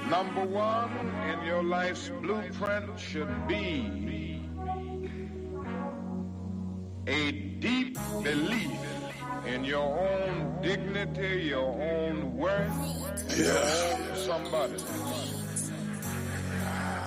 Number one in your life's blueprint should be a deep belief in your own dignity, your own worth, your own somebody.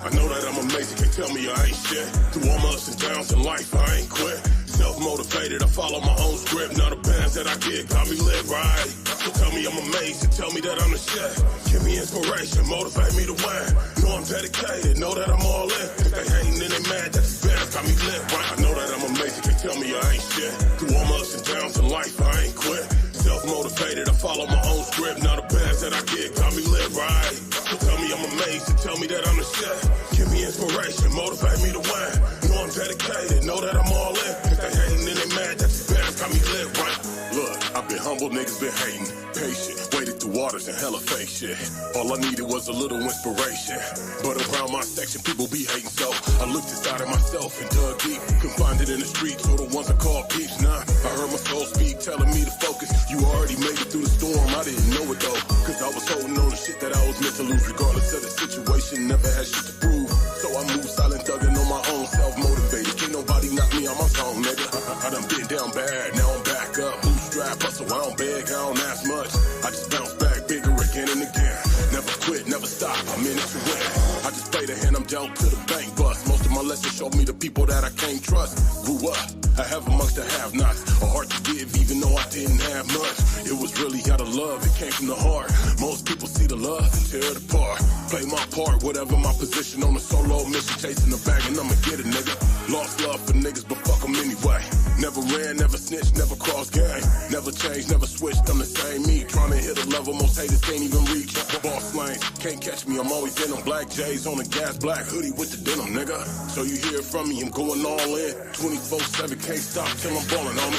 I know that I'm amazing, can't tell me I ain't shit. Through all my ups and downs in life, I ain't quit. Self-motivated, I follow my own script. Now the bands that I get got me lit right. So tell me I'm amazing, tell me that I'm the shit. Give me inspiration, motivate me to win. Know I'm dedicated, know that I'm all in. If they hating and they mad, that the bands got me lit right. I know that I'm amazing, can't tell me I ain't shit. Through all my ups and downs in life, I ain't quit. Self-motivated, I follow my own script. Now the bands that I get got me lit right. So tell me I'm amazing, tell me that I'm the shit. Give me inspiration, motivate me to win. Know I'm dedicated, know that I'm all in. If they hating and they mad, that the bands got me lit right. Look, I've been humble, niggas been hating. Patient, waded through waters and hella fake shit. All I needed was a little inspiration. But around my section, people be hating, so I looked inside of myself and dug deep. Couldn't find it in the streets or the ones I call peeps. Nah, I heard my soul speak, telling me to focus. You already made it through the storm, I didn't know it though. Cause I was holding on to shit that I was meant to lose. Regardless of the situation, never had shit to prove. So I moved silent, thugging on my own, self-motivated. Can't nobody knock me on my song, nigga. I done been down bad, now I'm back up. Bootstrap, hustle, I don't beg, I don't ask much. I just bounce back bigger again and again. Never quit, never stop, I'm in it to win. I just play the hand I'm dealt to the bank bust. Most of my lessons showed me the people that I can't trust. Grew up, I have amongst the have-nots. A heart to give even though I didn't have much. It was really out of love, it came from the heart. Most people see the love and tear it apart. Play my part, whatever my position on a solo mission. Chasing the bag and I'ma get it, nigga. Lost love for niggas, but fuck them anyway. Never ran, never snitched, never crossed gang. Never changed, never switched, I'm the same me. Trying to hit a level most haters can't even reach. Boss lanes, can't catch me, I'm always in them. Black J's on a gas, black hoodie with the denim, nigga. So you hear from me, I'm going all in. 24/7, can't stop till I'm balling on me.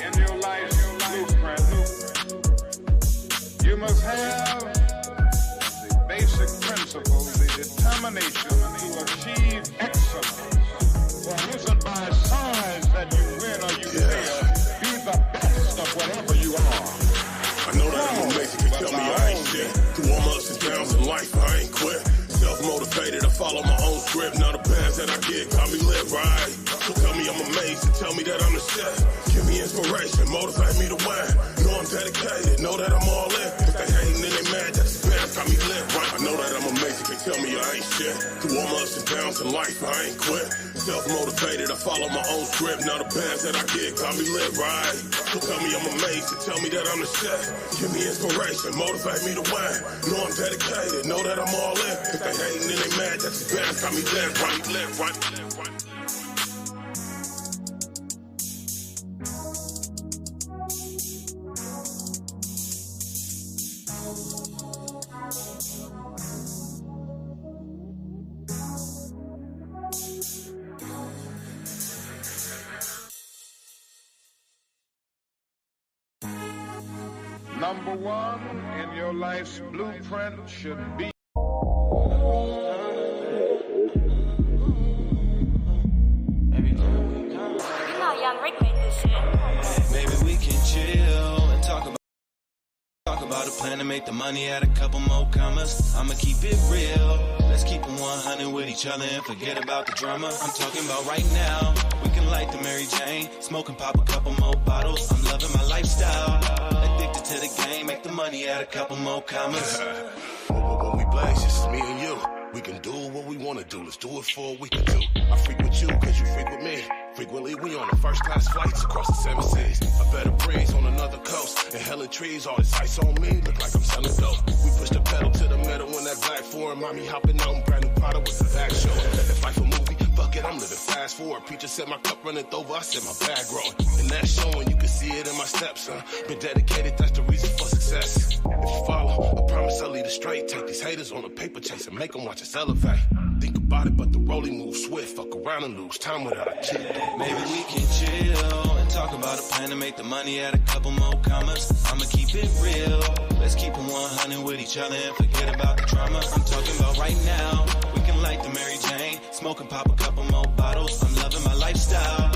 In your life's blueprint, you must have the basic principles, the determination to achieve excellence. Well, it isn't by size that you win or you fail. Be the best of whatever you are. I know that I'm amazing, can't tell me I ain't shit. Through all my ups and downs in life, I ain't quit. Self-motivated, I follow my own script. Now the bands that I get got me lit right. So tell me I'm amazing, tell me that I'm the shit. Give me inspiration, motivate me to win. Know I'm dedicated, know that I'm all in. If they hating and they mad, that the bands got me lit right. I know that I'm amazing, can't tell me I ain't shit. Through all my ups and downs in life, I ain't quit. Self-motivated, I follow my own script. Now the bands that I get got me lit right. So tell me I'm amazing, tell me that I'm the shit. Give me inspiration, motivate me to win. Know I'm dedicated, know that I'm all in. If they hating and they mad, that the bands got me lit right, lit right, lit right. Number one in your life's blueprint should be Maybe we can chill and talk about a plan to make the money, add a couple more commas. I'ma keep it real. Let's keep it 100 with each other and forget about the drama. I'm talking about right now. We can light the Mary Jane, smoke and pop a couple more bottles. I'm loving my lifestyle. Addicted to the game, make the money, add a couple more commas. When we blaze, it's me and you. We can do what we wanna do. Let's do it for a week or two. I freak with you, cause you freak with me. Frequently, we on the first class flights across the 7 seas. A better breeze on another coast. And hella trees, all this ice on me. Look like I'm selling dope. We push the pedal to the metal in that black foreign. Mommy hopping out in brand new Prada with the back show. If life a movie, fuck it, I'm living fast forward. Preacher said my cup running over, I said my bag growing. And that's showing, you can see it in my steps, huh? Been dedicated, that's the reason for success. If you follow, I promise I'll lead us straight. Take these haters on a paper chase and make them watch us elevate. Think about it, but the rolling moves swift. Fuck around and lose time without a cheat. Maybe we can chill and talk about a plan to make the money, add a couple more commas. I'ma keep it real. Let's keep it 100 with each other and forget about the drama. I'm talking about right now. We can light the Mary Jane, smoke and pop a couple more bottles. I'm loving my lifestyle.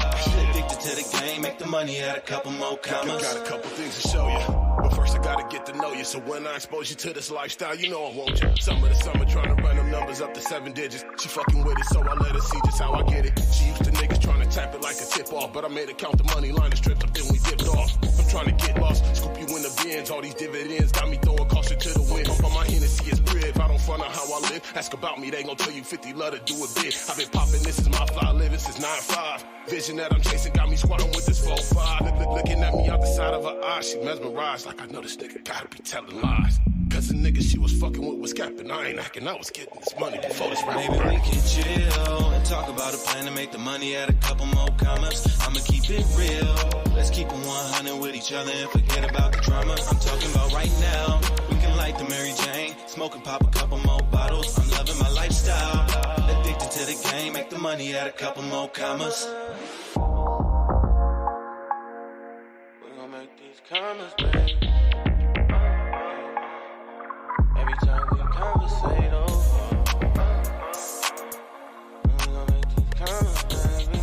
Addicted to the game, make the money, add a couple more commas. Got a couple things to show you, but first I gotta get to know you. So when I expose you to this lifestyle, you know I want you. Summer to summer, trying to run them numbers up to 7 digits. She fucking with it, so I let her see just how I get it. She used to niggas trying to tap it like a tip off, but I made her count the money line and stripped up, then we dipped off. I'm trying to get lost, scoop you in the bins. All these dividends got me throwing caution to the wind. Pump on my Hennessy is crib. I don't front on how I live. Ask about me, they gon' tell you 50 love to do a bit. I've been popping, this is my fly living since 9-5. Vision that I'm chasing got me squatting with this 4-5. Looking at me out the side of her eye, she mesmerized like I know this nigga gotta be telling lies. Cause the nigga she was fucking with was capping. I ain't acting, I was getting this money before this rap. Maybe we can chill and talk about a plan to make the money, add a couple more commas. I'ma keep it real. Let's keep it 100 with each other and forget about the drama. I'm talking about right now. We can light the Mary Jane, smoke and pop a couple more bottles. I'm loving my lifestyle. Addicted to the game, make the money, add a couple more commas. We gon' make these commas, baby. Every time we conversate over, we gon' make these commas, baby.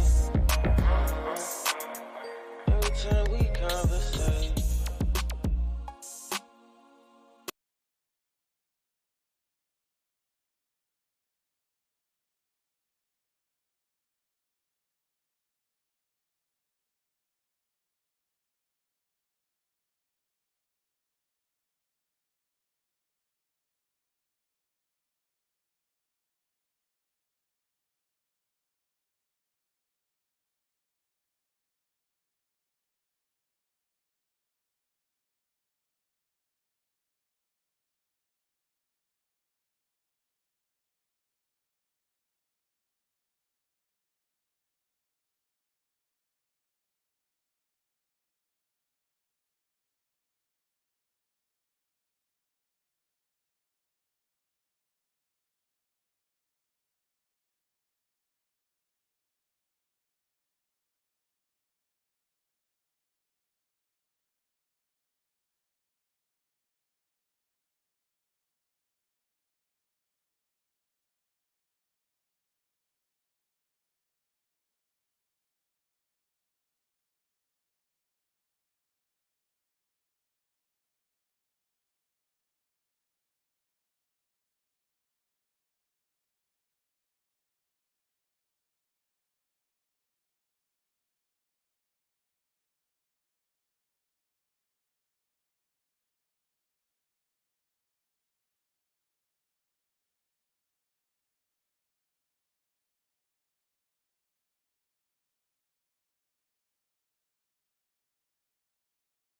Every time we conversate.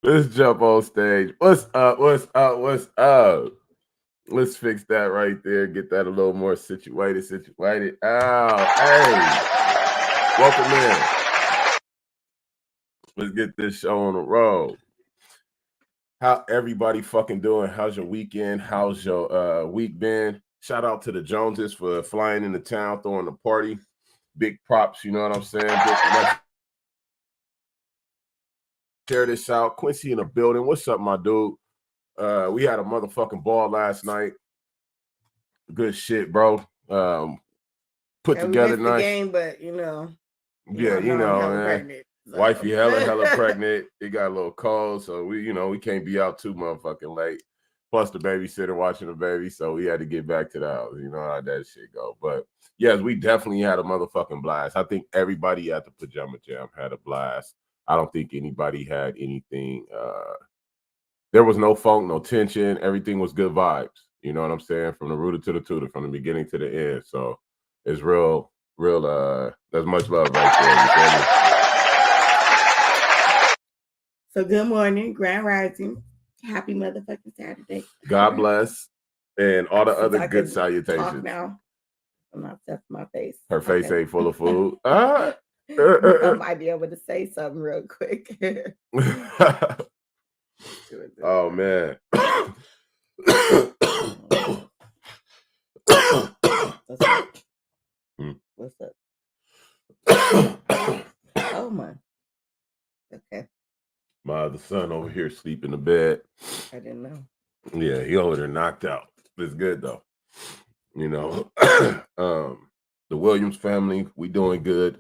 Let's jump on stage. What's up? What's up? What's up? Let's fix that right there. Get that a little more situated. Oh, hey. Welcome in. Let's get this show on the road. How everybody fucking doing? How's your weekend? How's your week been? Shout out to the Joneses for flying into town, throwing the party. Big props, you know what I'm saying? Let's share this out. Quincy in the building. What's up, my dude? We had a motherfucking ball last night. Good shit, bro. Put together nice. The game, but you know. Yeah, you know, man. So. Wifey hella pregnant. It got a little cold, so we can't be out too motherfucking late. Plus the babysitter watching the baby, so we had to get back to the house. You know how that shit go. But yes, we definitely had a motherfucking blast. I think everybody at the Pajama Jam had a blast. I don't think anybody had anything. There was no funk, no tension. Everything was good vibes. You know what I'm saying? From the rooter to the tutor, from the beginning to the end. So it's real. There's much love right there. You feel me? So good morning, Grand Rising. Happy motherfucking Saturday. God bless. And all the other good salutations. Now. I'm not stuffing my face. Her face ain't full of food. I might be able to say something real quick. Oh, man. What's up? Oh, my. Okay. My other son over here sleep in the bed. I didn't know. Yeah, he over there knocked out. It's good, though. You know, the Williams family, we doing good.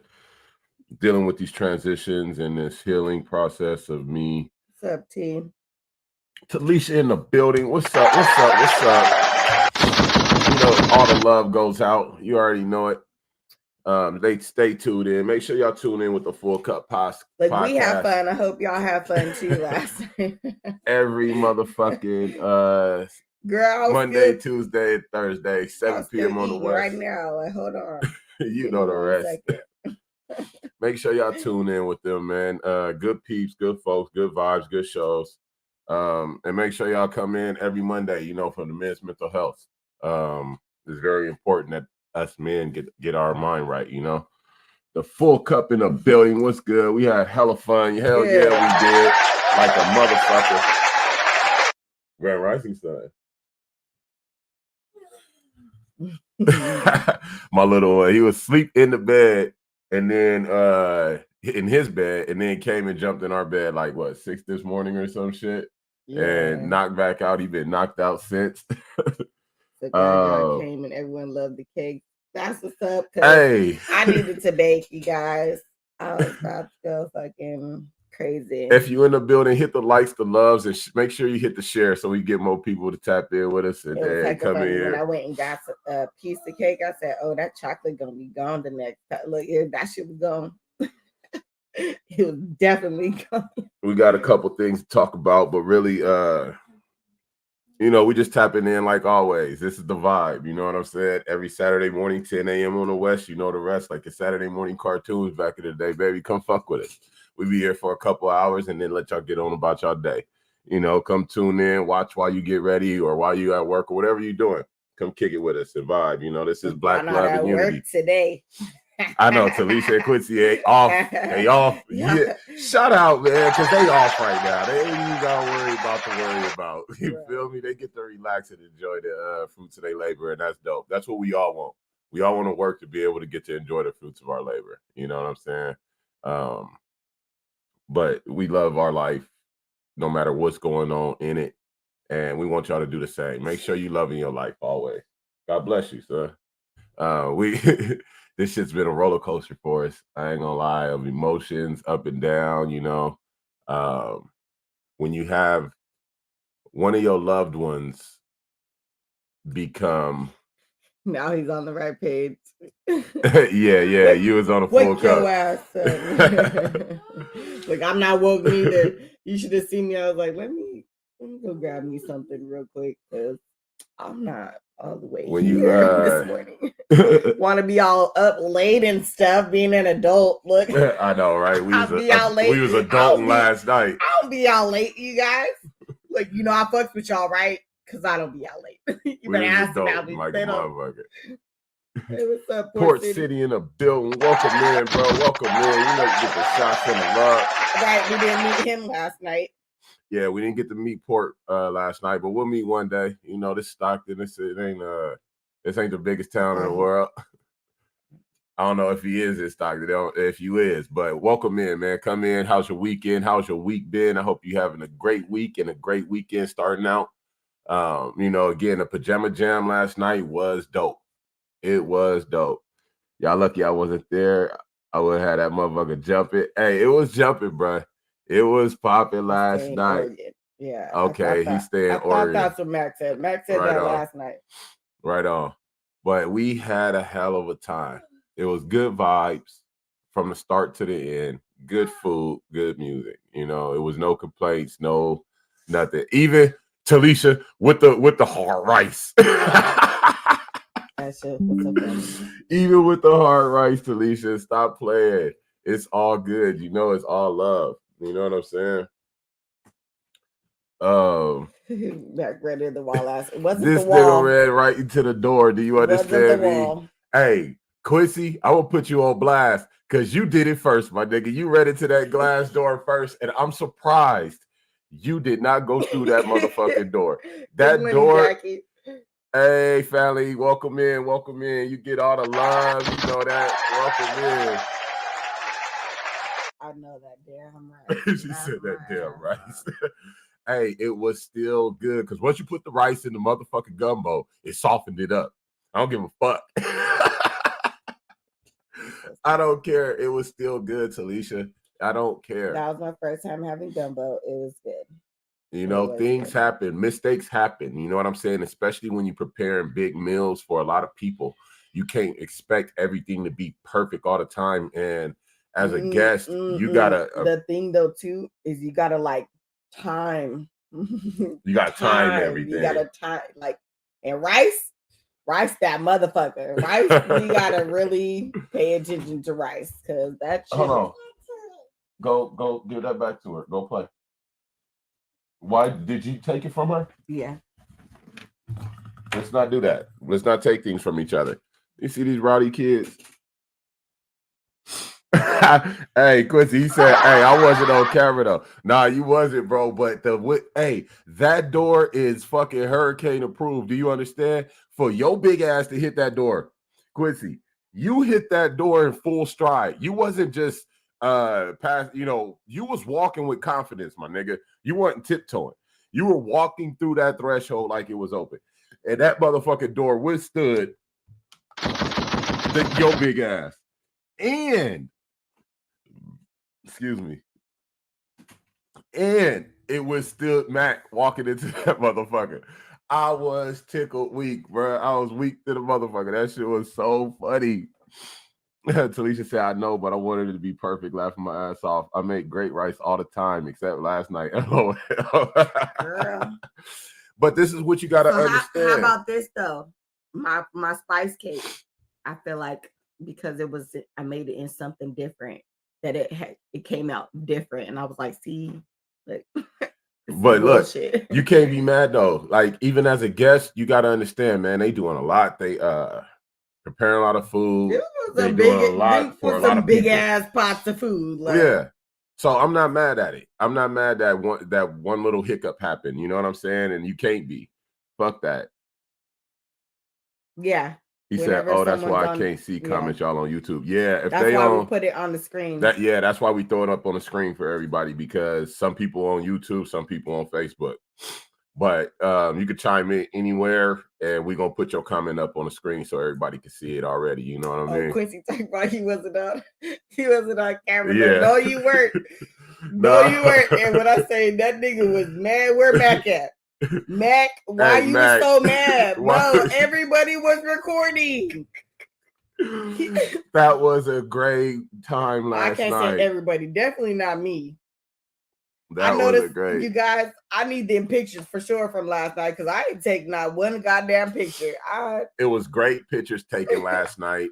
Dealing with these transitions and this healing process of me. What's up, team? Talisha in the building. What's up? What's up? What's up? You know, all the love goes out. You already know it. They stay tuned in. Make sure y'all tune in with the Full Cup podcast. We have fun. I hope y'all have fun too last night. Every motherfucking girl, Monday, Tuesday, and Thursday, 7 p.m. on the West. Right now, like, hold on. You know the rest. Make sure y'all tune in with them, man. Good peeps, good folks, good vibes, good shows. And make sure y'all come in every Monday, you know, for the men's mental health. It's very important that us men get our mind right, you know. The Full Cup in the building. What's good? We had hella fun. Hell yeah, we did. Like a motherfucker. Grand Rising son. My little one, he was asleep in the bed and then in his bed, and then came and jumped in our bed like what 6 this morning or some shit, and knocked back out. He been knocked out since. The guy came and everyone loved the cake. That's what's up. Hey, I needed to bake, you guys. I was about to go fucking crazy. If you in the building, hit the likes, the loves, and make sure you hit the share so we get more people to tap in with us and come in here. When I went and got a piece of cake, I said, "Oh, that chocolate gonna be gone the next time." Look, that shit was gone. It was definitely gone. We got a couple things to talk about, but really, you know, we just tapping in like always. This is the vibe. You know what I'm saying? Every Saturday morning, 10 a.m. on the West. You know the rest, like the Saturday morning cartoons back in the day, baby. Come fuck with us. We be here for a couple hours and then let y'all get on about y'all day. You know, come tune in, watch while you get ready or while you at work or whatever you're doing. Come kick it with us and vibe. You know, this is Black Love and Unity. Work today. I know Talisha and Quincy ain't off. They off. Yeah. Shout out, man, because they off right now. They ain't even got to worry about. You feel me? They get to relax and enjoy the fruits of their labor, and that's dope. That's what we all want. We all want to work to be able to get to enjoy the fruits of our labor. You know what I'm saying? But we love our life no matter what's going on in it, and we want y'all to do the same. Make sure you loving your life always. God bless you, sir. This shit's been a roller coaster for us. I ain't gonna lie, of emotions up and down, you know. When you have one of your loved ones become now he's on the right page. yeah, you was on a Full Cup. Your ass like, I'm not woke either. You should have seen me. I was like, let me go grab me something real quick because I'm not all the way when here this morning. Want to be all up late and stuff, being an adult. Look, I know, right? We was adulting last night. I'll be out late, you guys. Like, you know, I fucks with y'all, right? Because I don't be out late. You better ask about me. Like a motherfucker. Hey, what's up, Port City in the building. Welcome in, bro. Welcome in. You know, get the shots in the love. Right, we didn't meet him last night. Yeah, we didn't get to meet Port last night, but we'll meet one day. You know, this Stockton, this ain't the biggest town in the world. I don't know if he is in Stockton, if you is, but welcome in, man. Come in. How's your weekend? How's your week been? I hope you're having a great week and a great weekend starting out. You know, again, the Pajama Jam last night was dope. It was dope. Y'all lucky I wasn't there. I would have had that motherfucker jumping. Hey, it was jumping, bro. It was popping last night. Oregon. Yeah. Okay, he's staying in Oregon. That's what Max said. Max said that last night. Right on. But we had a hell of a time. It was good vibes from the start to the end. Good food, good music. You know, it was no complaints, no nothing. Even Talisha with the hard rice. That shit was so funny. Even with the hard rice, Talisha, stop playing. It's all good. You know, it's all love. You know what I'm saying? Back right in the wall ass. It wasn't this the wall. nigga ran right into the door. Do you understand me? Wall. Hey, Quincy, I will put you on blast because you did it first, my nigga. You ran into that glass door first, and I'm surprised you did not go through that motherfucking door. That door. Jackie. Hey, family, welcome in, welcome in. You get all the love, you know that. Welcome in. I know that damn right. She said that damn rice. Hey, it was still good because once you put the rice in the motherfucking gumbo, it softened it up. I don't give a fuck. I don't care. It was still good, Talisha. I don't care. That was my first time having gumbo. It was good. You know, things happen, mistakes happen. You know what I'm saying? Especially when you're preparing big meals for a lot of people. You can't expect everything to be perfect all the time. And as a guest, you gotta. The thing though too is you gotta like time. You got time everything. You gotta time like and rice that motherfucker. Rice, you gotta really pay attention to rice because that shit. Hold on. Go give that back to her. Go play. Why did you take it from her? Yeah. Let's not do that. Let's not take things from each other. You see these rowdy kids? Hey, Quincy, he said, hey, I wasn't on camera though. Nah, you wasn't, bro. But that door is fucking hurricane approved. Do you understand? For your big ass to hit that door, Quincy, you hit that door in full stride. You wasn't just past, you was walking with confidence, my nigga. You weren't tiptoeing. You were walking through that threshold like it was open. And that motherfucking door withstood your big ass. And excuse me. And it withstood Mac walking into that motherfucker. I was tickled weak, bro. I was weak to the motherfucker. That shit was so funny. Talisha said, I know, but I wanted it to be perfect, laughing my ass off. I make great rice all the time, except last night. Girl. But this is what you got to understand. How about this, though? My spice cake, I feel like because I made it in something different, that it came out different. And I was like, see, like, but look, you can't be mad, though. Like, even as a guest, you got to understand, man, they doing a lot. They preparing a lot of food. They doing a lot for a lot of big ass pots of food. Like. Yeah. So I'm not mad at it. I'm not mad that one little hiccup happened. You know what I'm saying? And you can't be. Fuck that. Yeah. He said, "Oh, that's why I can't see comments y'all on YouTube." Yeah, if that's why we put it on the screen. That's why we throw it up on the screen for everybody, because some people on YouTube, some people on Facebook. But you could chime in anywhere, and we're gonna put your comment up on the screen so everybody can see it already. You know what I mean? Quincy talking about he wasn't on camera. Yeah. No, you weren't. No, you weren't. And when I say that nigga was mad, where Mac at? Mac, why you was so mad? Bro, everybody was recording. That was a great time last night. I can't say everybody. Definitely not me. That was great. You guys, I need them pictures for sure from last night because I didn't take not one goddamn picture. It was great pictures taken last night.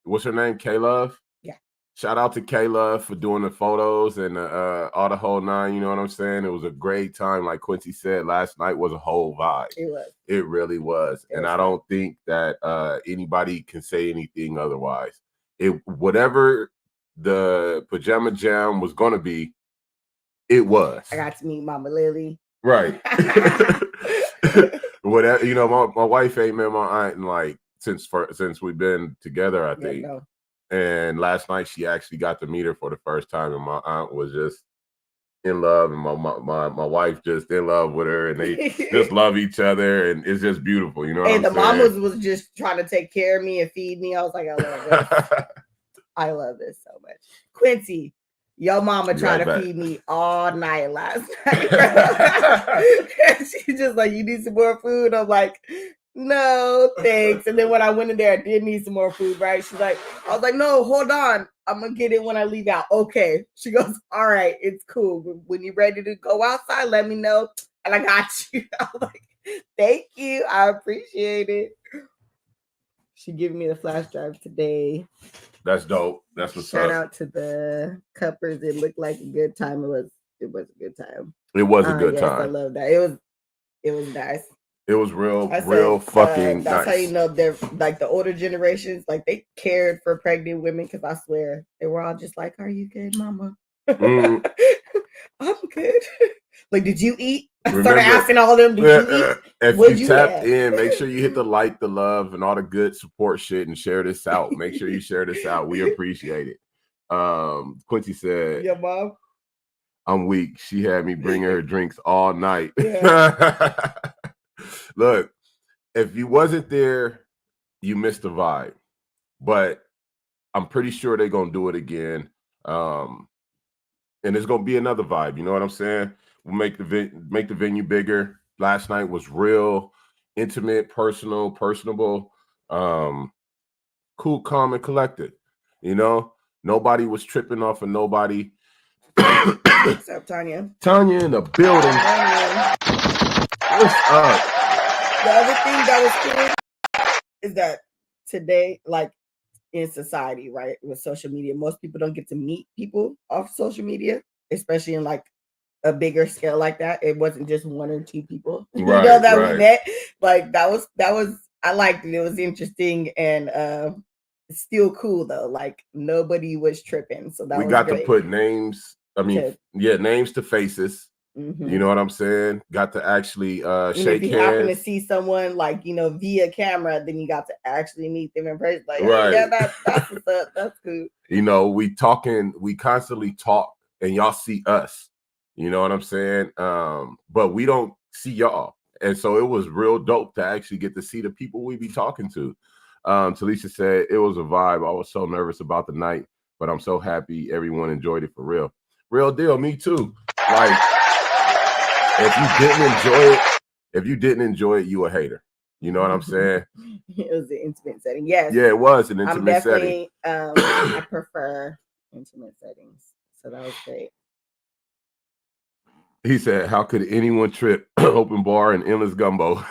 What's her name? K-Love? Yeah. Shout out to K-Love for doing the photos and all the whole nine. You know what I'm saying? It was a great time. Like Quincy said, last night was a whole vibe. It was. It really was. And I don't think that anybody can say anything otherwise. Whatever the Pajama Jam was going to be, it was. I got to meet Mama Lily. Right. Whatever, my wife ain't met my aunt in like since we've been together, I think. Yeah, no. And last night she actually got to meet her for the first time, and my aunt was just in love, and my wife just in love with her, and they just love each other, and it's just beautiful, you know. And the mamas was just trying to take care of me and feed me. I was like, I love this. I love this so much. Quincy, your mama tried to feed me all night last night. She's just like, you need some more food? I'm like, no, thanks. And then when I went in there, I did need some more food, right? She's like, I was like, no, hold on. I'm going to get it when I leave out. Okay. She goes, all right, it's cool. When you're ready to go outside, let me know. And I got you. I was like, thank you. I appreciate it. She gave me the flash drive today. That's dope. That's what's up. Shout out to the cuppers. It looked like a good time. It was a good time. It was a good time. I love that. It was nice. It was real fucking that's nice. How you know they're like the older generations, like they cared for pregnant women, because I swear they were all just like, "Are you good, mama?" I'm good. Like, did you eat? I started asking all of them, did you eat? If you tapped in, make sure you hit the like, the love, and all the good support shit, and share this out. Make sure you share this out. We appreciate it. Quincy said, "Your mom, I'm weak. She had me bring her drinks all night." Yeah. Look, if you wasn't there, you missed the vibe. But I'm pretty sure they're gonna do it again. And it's gonna be another vibe. You know what I'm saying? We'll make the venue bigger. Last night was real intimate, personable, cool, calm, and collected. You know, nobody was tripping off of nobody. Except Tanya. Tanya in the building. What's up? The other thing that was cool is that today, like in society, right, with social media, most people don't get to meet people off social media, especially in like a bigger scale like that. It wasn't just one or two people, we met. Like that was I liked it. It was interesting and still cool though. Like nobody was tripping, so that we was got great. to put names. I mean, names to faces. Mm-hmm. You know what I'm saying? Got to actually shake if you hands. happen to see someone like, you know, via camera, then you got to actually meet them in person. Like, right. Hey, that's what's up. That's cool. You know, we constantly talk and y'all see us. You know what I'm saying? But we don't see y'all. And so it was real dope to actually get to see the people we be talking to. Talisha said it was a vibe. I was so nervous about the night, but I'm so happy everyone enjoyed it for real. Real deal. Me too. Like, if you didn't enjoy it, you a hater. You know what I'm saying? It was an intimate setting. Yes. Yeah, it was an intimate setting. I prefer intimate settings. So that was great. He said, how could anyone trip? Open bar and endless gumbo.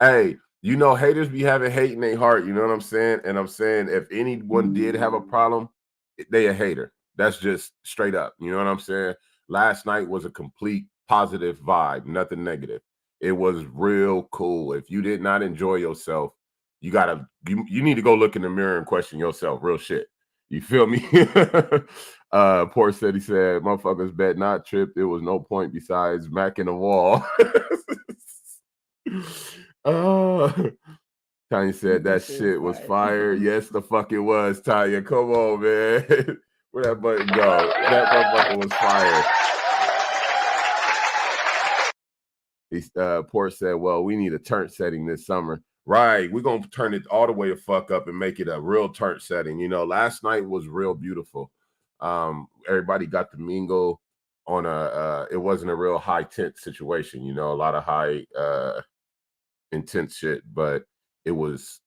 Hey, you know, haters be having hate in their heart. You know what I'm saying? And I'm saying if anyone did have a problem, they a hater. That's just straight up. You know what I'm saying? Last night was a complete positive vibe, nothing negative. It was real cool. If you did not enjoy yourself, you need to go look in the mirror and question yourself. Real shit. You feel me? Poor said, he said, motherfuckers bet not tripped. There was no point besides macking the wall. Tanya said that shit was fire. Yes, the fuck it was, Tanya. Come on, man. Where that button go? That motherfucker was fire. Port said, well, we need a turn setting this summer. Right. We're going to turn it all the way the fuck up and make it a real turn setting. You know, last night was real beautiful. Everybody got to mingle on it wasn't a real high tense situation, you know, a lot of high intense shit, but it was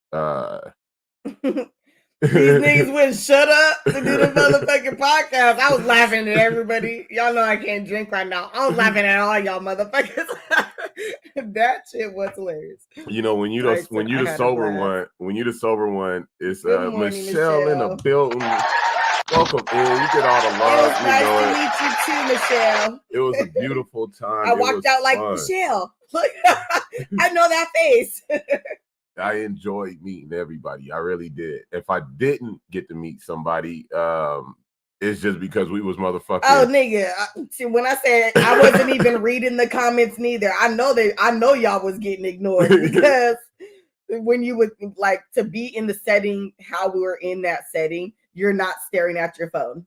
these niggas wouldn't shut up to do the motherfucking podcast. I was laughing at everybody. Y'all know I can't drink right now. I was laughing at all y'all motherfuckers. That shit was hilarious. You know, when you the sober one, it's Michelle in the building. Welcome in. You get all the love. It was nice to meet you too, Michelle. It was a beautiful time. I walked out like, Michelle, look, I know that face. I enjoyed meeting everybody. I really did. If I didn't get to meet somebody, it's just because we was motherfucking. Oh, nigga. See, when I said I wasn't even reading the comments neither, I know y'all was getting ignored because when you would like to be in the setting, how we were in that setting, you're not staring at your phone.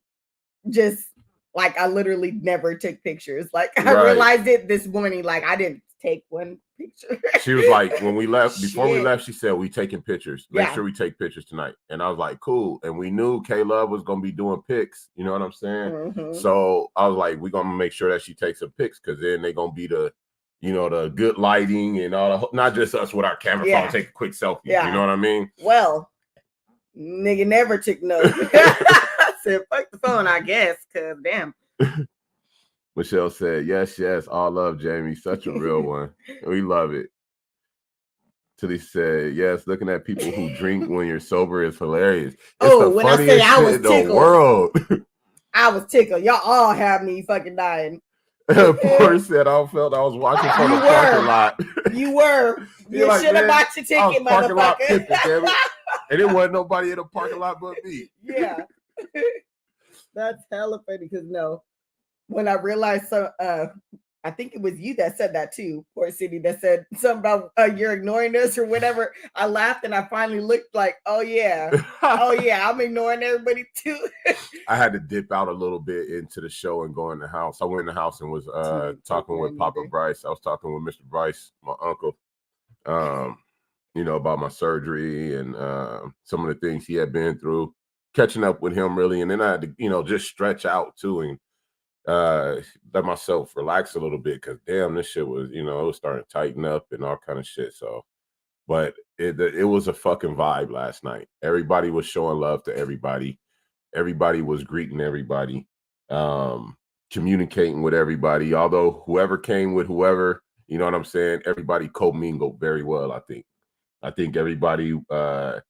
Just like I literally never took pictures. Like I realized it this morning. Like I didn't take one picture. She was like, when we left, before we left, she said, we taking pictures. Make sure we take pictures tonight. And I was like, cool. And we knew K-Love was going to be doing pics. You know what I'm saying? Mm-hmm. So I was like, we're going to make sure that she takes some pics because then they're going to be the, you know, the good lighting and all the, not just us with our camera phone, take a quick selfie. Yeah. You know what I mean? Well, nigga never took notes. I said, fuck the phone, I guess, because damn. Michelle said, yes, all love, Jamie. Such a real one. We love it. Tilly said, yes, looking at people who drink when you're sober is hilarious. It's the when I say I was tickled. The world. I was tickled. Y'all all have me fucking dying. Poor said, I felt I was watching from the parking lot. You were. You like, should have bought your ticket, motherfucker. And it wasn't nobody in the parking lot but me. Yeah. That's hella funny because when I realized I think it was you that said that too, Port City, that said something about you're ignoring us or whatever. I laughed and I finally looked like, oh yeah, I'm ignoring everybody too. I had to dip out a little bit into the show and go in the house. I went in the house and was talking with Papa Bryce. I was talking with Mr. Bryce, my uncle, you know, about my surgery and some of the things he had been through, catching up with him really. And then I had to, you know, just stretch out too. And let myself relax a little bit because damn, this shit was, it was starting to tighten up and all kind of shit. So, but it was a fucking vibe last night. Everybody was showing love to everybody. Everybody was greeting everybody, communicating with everybody. Although whoever came with whoever, you know what I'm saying? Everybody commingled very well, I think. I think everybody no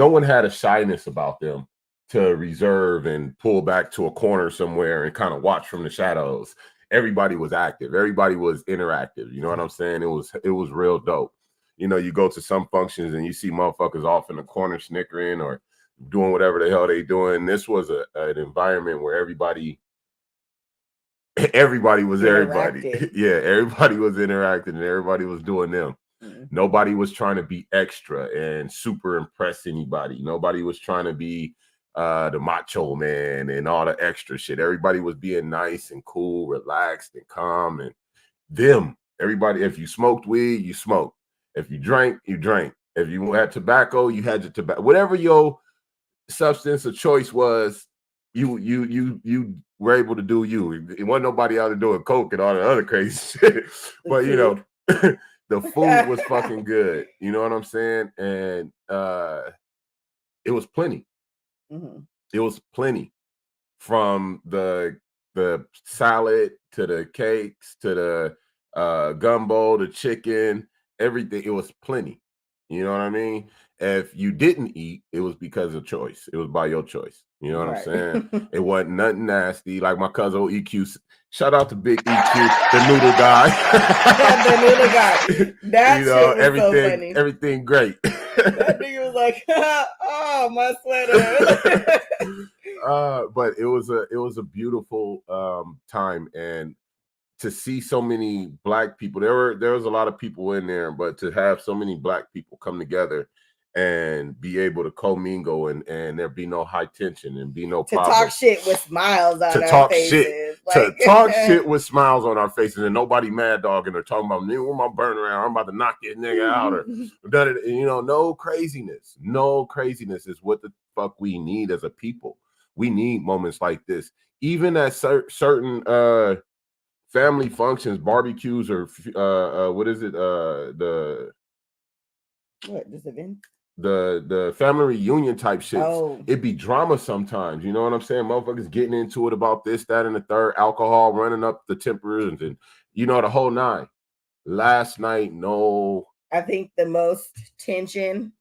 one had a shyness about them to reserve and pull back to a corner somewhere and kind of watch from the shadows. Everybody was active. Everybody was interactive. You know what I'm saying? It was real dope. You go to some functions and you see motherfuckers off in the corner snickering or doing whatever the hell they doing. This was an environment where everybody was everybody. Yeah, everybody was interacting and everybody was doing them. Nobody was trying to be extra and super impress anybody. Nobody was trying to be the macho man and all the extra shit. Everybody was being nice and cool, relaxed and calm. And everybody, if you smoked weed, you smoked. If you drank, you drank. If you had tobacco, you had your tobacco. Whatever your substance of choice was, you were able to do you. It wasn't nobody out there doing coke and all the other crazy shit. But the food was fucking good. You know what I'm saying? And it was plenty. Mm-hmm. It was plenty. From the salad to the cakes to the gumbo, the chicken, everything. It was plenty. You know what I mean? If you didn't eat, it was because of choice. It was by your choice. You know what I'm saying? It wasn't nothing nasty. Like my cousin EQ. Shout out to Big EQ, the noodle guy. The noodle guy. That shit was everything, so funny. Everything great. That nigga was like, "Oh, my sweater." But it was a beautiful time, and to see so many Black people. There was a lot of people in there, but to have so many Black people come together and be able to commingle and there be no high tension and be no problems. To talk shit with smiles on our faces. To talk shit with smiles on our faces and nobody mad dogging or talking about me, where my burner around, I'm about to knock this nigga out or no craziness. No craziness is what the fuck we need as a people. We need moments like this. Even at certain family functions, barbecues, or what is it? This event? The family reunion type shit. It be drama sometimes. You know what I'm saying? Motherfuckers getting into it about this, that, and the third. Alcohol running up the tempers and the whole nine. Last night, no. I think the most tension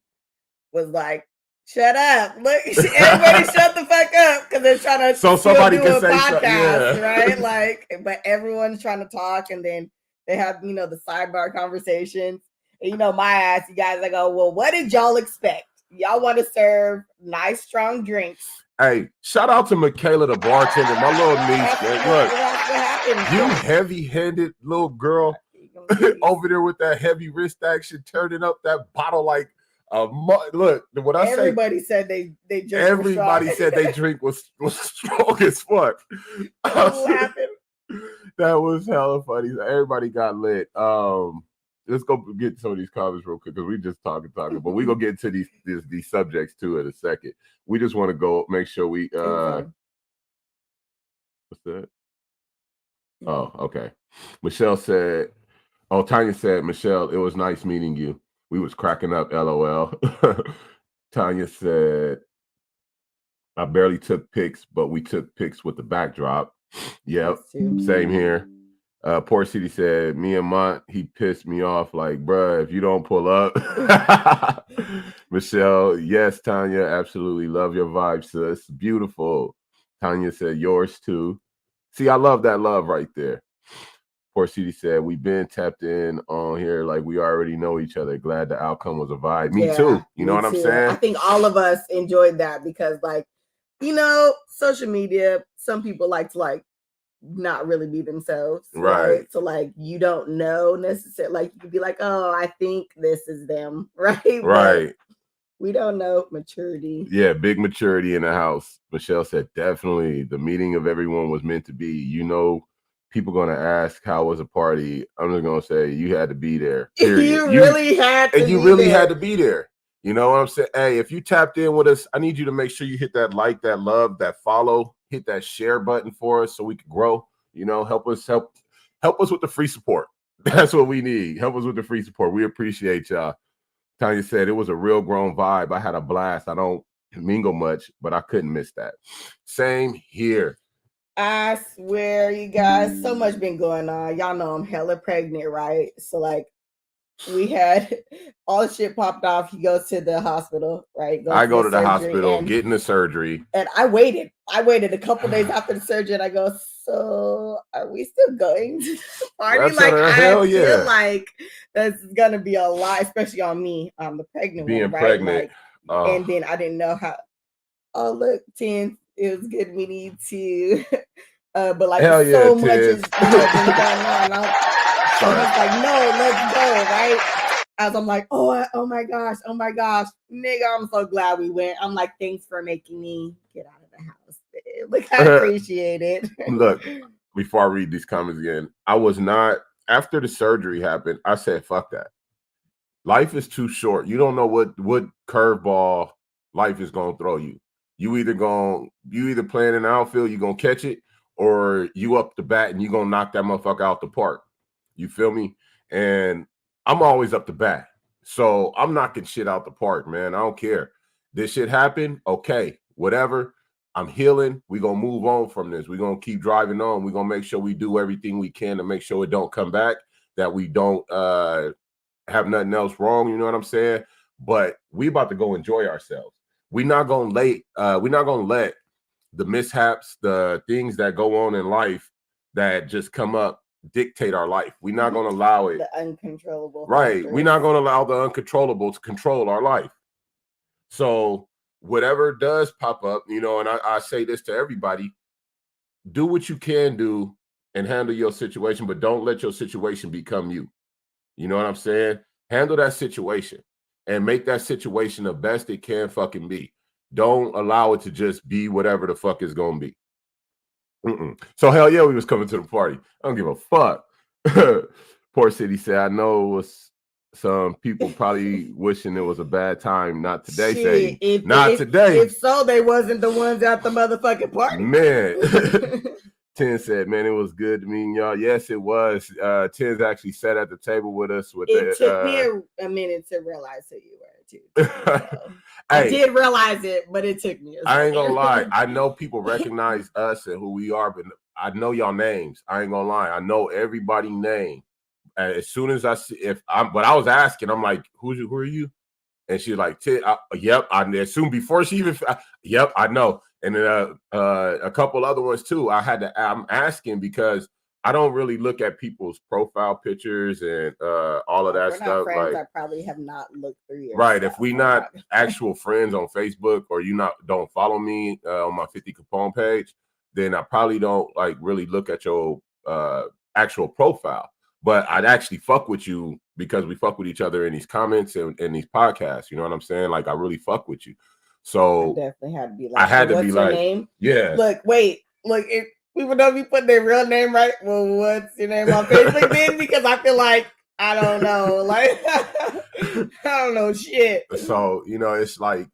was like, shut up. Look, everybody shut the fuck up because they're trying to somebody do can a say podcast, right? Like, but everyone's trying to talk and then they have, the sidebar conversations. And my ass, you guys, I go, well, what did y'all expect? Y'all want to serve nice, strong drinks. Hey, shout out to Michaela, the bartender, my little niece. Look, you heavy-handed little girl over there with that heavy wrist action, turning up that bottle like look. What I everybody said they drink. Everybody said they drink was strong as fuck. That was hella funny. Everybody got lit. Let's go get some of these comments real quick because we just talking, but we gonna get to these subjects too in a second. We just want to go make sure we what's that? Oh, okay. Michelle said, Tanya said, Michelle, it was nice meeting you. We was cracking up, LOL. Tanya said, I barely took pics, but we took pics with the backdrop. Yep, same here. Port City said, me and Mont, he pissed me off like, bruh, if you don't pull up. Michelle, yes, Tanya, absolutely love your vibe, sis. Beautiful. Tanya said, yours too. See, I love that love right there. Port City said, we've been tapped in on here like we already know each other. Glad the outcome was a vibe. Me too. You know what I'm saying? I think all of us enjoyed that because, social media, some people like to not really be themselves, right? So you don't know necessarily, you could be like, oh, I think this is them, right? But we don't know. Maturity. Yeah, big maturity in the house. Michelle said, definitely the meeting of everyone was meant to be. People gonna ask how was a party. I'm just gonna say you had to be there. You really had to be there. You know what I'm saying? Hey, if you tapped in with us, I need you to make sure you hit that like, that love, that follow. hit that share button for us so we can grow. You know, help us with the free support. That's what we need. Help us with the free support. We appreciate y'all. Tanya said it was a real grown vibe. I had a blast. I don't mingle much, but I couldn't miss that. Same here. I swear, you guys, so much been going on. Y'all know I'm hella pregnant, right? So like, we had all the shit popped off. He goes to the hospital, right? I go to the hospital, getting the surgery. And I waited a couple days after the surgery, and I go, so are we still going to the party? Like, I feel like that's gonna be a lot, especially on me, the pregnant being one, right? pregnant. Like, and then I didn't know how. Oh, look, 10. It was good meeting you. But like, hell yeah, so much is going on. So it's like, no, let's go, right? As I'm like, oh my gosh, nigga, I'm so glad we went. I'm like, thanks for making me get out of the house. Like, I appreciate it. Look, before I read these comments again, I was not, after the surgery happened, I said, fuck that. Life is too short. You don't know what curveball life is gonna throw you. You either playing in the outfield, you're gonna catch it, or you up the bat and you're gonna knock that motherfucker out the park. You feel me? And I'm always up the bat. So I'm knocking shit out the park, man. I don't care. This shit happened. Okay, whatever. I'm healing. We're going to move on from this. We're going to keep driving on. We're going to make sure we do everything we can to make sure it don't come back, that we don't have nothing else wrong. You know what I'm saying? But we about to go enjoy ourselves. We're not going to let the mishaps, the things that go on in life that just come up dictate our life. We're not going to allow it. The uncontrollable. Right. Factors. We're not going to allow the uncontrollable to control our life. So whatever does pop up, you know, and I say this to everybody, do what you can do and handle your situation, but don't let your situation become you. You know what I'm saying? Handle that situation and make that situation the best it can fucking be. Don't allow it to just be whatever the fuck it's going to be. So hell yeah, we was coming to the party. I don't give a fuck. Poor City said, I know it was some people probably wishing it was a bad time. Not today, say today. If so, they wasn't the ones at the motherfucking party. Man. 10 said, man, it was good to meet y'all. Yes, it was. 10's actually sat at the table with us. It took me a minute to realize who you were, too. So. I did realize it, but it took me. I ain't gonna lie. I know people recognize us and who we are, but I know y'all names. I ain't gonna lie. I know everybody's name. As soon as I see, but I was asking, I'm like, who are you? And she's like, yep. I assume before she even, yep, I know. And then a couple other ones too. I'm asking because I don't really look at people's profile pictures and all of that stuff. Friends, like, I probably have not looked through your right. stuff. If we not actual friends on Facebook, or you don't follow me on my 50 Capone page, then I probably don't like really look at your actual profile. But I'd actually fuck with you because we fuck with each other in these comments and in these podcasts. You know what I'm saying? Like, I really fuck with you. So I definitely had to be like, I had to be like, name? Yeah. Look, if people don't be putting their real name right, well, what's your name on Facebook then? Because I feel like I don't know, like I don't know shit. So you know, it's like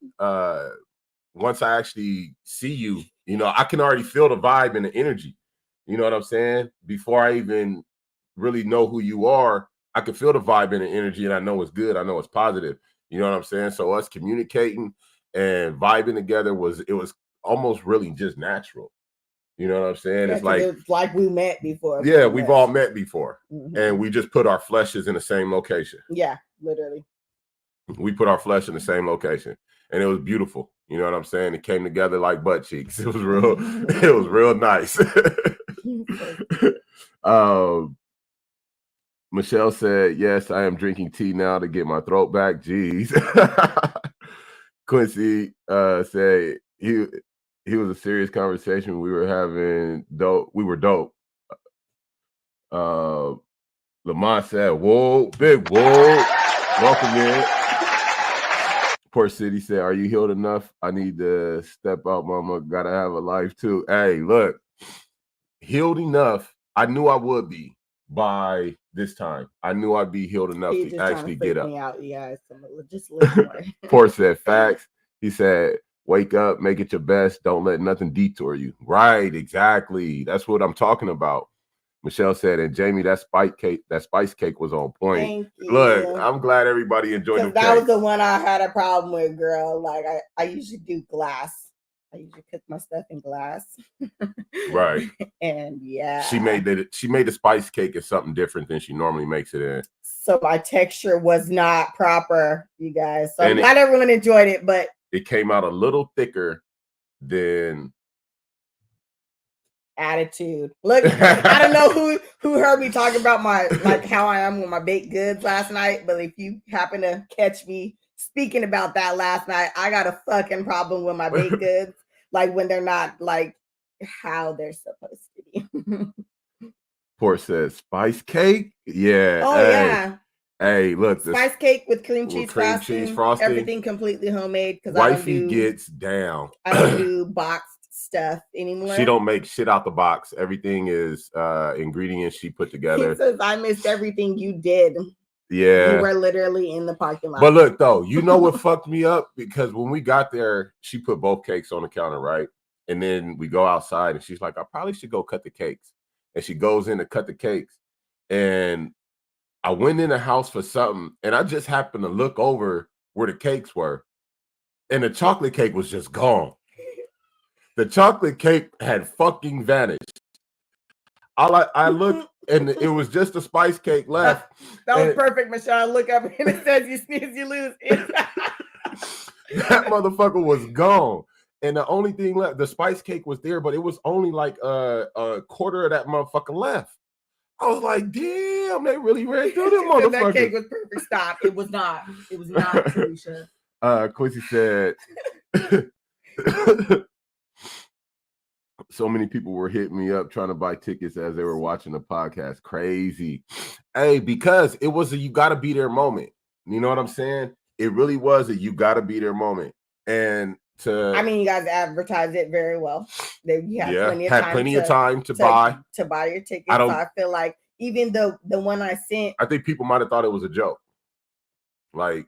once I actually see you, you know, I can already feel the vibe and the energy. You know what I'm saying? Before I even really know who you are, I can feel the vibe and the energy, and I know it's good. I know it's positive. You know what I'm saying? So us communicating and vibing together was almost really just natural. You know what I'm saying? Yeah, it's like we met before. Yeah, we've all met before. Mm-hmm. And we just put our fleshes in the same location. Yeah, literally. We put our flesh in the same location. And it was beautiful. You know what I'm saying? It came together like butt cheeks. It was real nice. Michelle said, yes, I am drinking tea now to get my throat back. Jeez. Quincy said he was a serious conversation we were having. We were dope. Lamont said, whoa, big whoa. Welcome in. Port City said, are you healed enough? I need to step out, mama. Gotta have a life too. Hey, look, healed enough. I knew I would be by this time. I knew I'd be healed enough to actually get up. Me out, you guys. Just listen. Port said, facts. He said, Wake up, make it your best. Don't let nothing detour you. Right, exactly. That's what I'm talking about. Michelle said, and Jamie, that spice cake was on point. Thank you. Look, I'm glad everybody enjoyed it. That was the one I had a problem with, girl. Like I usually do glass. I usually cook my stuff in glass. Right. And yeah. She made the spice cake as something different than she normally makes it in. So my texture was not proper, you guys. So I'm glad everyone enjoyed it, but it came out a little thicker than attitude. Look, I don't know who heard me talking about how I am with my baked goods last night, but if you happen to catch me speaking about that last night, I got a fucking problem with my baked goods, like when they're not like how they're supposed to be. Port says spice cake. Yeah. Oh yeah. Hey, look, spice cake with cream cheese frosting. Everything completely homemade because wifey gets down. I don't do boxed stuff anymore. She don't make shit out the box. Everything is ingredients she put together. He says I missed everything you did. Yeah, you were literally in the parking lot. But look, though, you know what fucked me up? Because when we got there, she put both cakes on the counter, right? And then we go outside, and she's like, "I probably should go cut the cakes." And she goes in to cut the cakes, and I went in the house for something, and I just happened to look over where the cakes were, and the chocolate cake was just gone. The chocolate cake had fucking vanished. I looked, and it was just a spice cake left. That was perfect, Michelle. Look up, and it says you sneeze, you lose. That motherfucker was gone. And the only thing left, the spice cake was there, but it was only like a quarter of that motherfucker left. I was like, damn, they really ran through them motherfuckers. That cake was perfect. Stop. It was not. It was not, Trisha. Quincy said, so many people were hitting me up trying to buy tickets as they were watching the podcast. Crazy. Hey, because it was a you got to be there moment. You know what I'm saying? It really was a you got to be there moment. And I mean, you guys advertised it very well. You had plenty of time to buy your tickets. I feel like even the one I sent, I think people might have thought it was a joke. Like,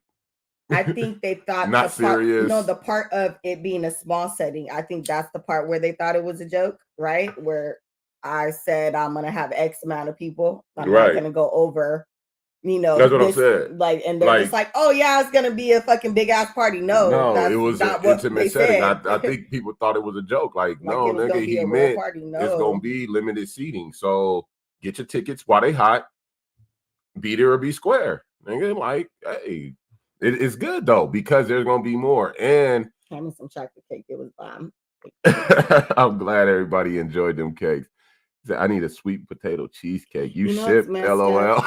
I think they thought not serious. The part of it being a small setting, I think that's the part where they thought it was a joke, right? Where I said I'm gonna have X amount of people. I'm not gonna go over. That's what I'm saying. Like, and they're just like, oh yeah, it's gonna be a fucking big ass party. No, it was an intimate setting. I think people thought it was a joke. Like no, nigga, he meant it's gonna be limited seating. So get your tickets while they hot. Be there or be square. Nigga, like, hey, it's good though because there's gonna be more. And having some chocolate cake, it was bomb. I'm glad everybody enjoyed them cakes. I need a sweet potato cheesecake. You shipped, LOL.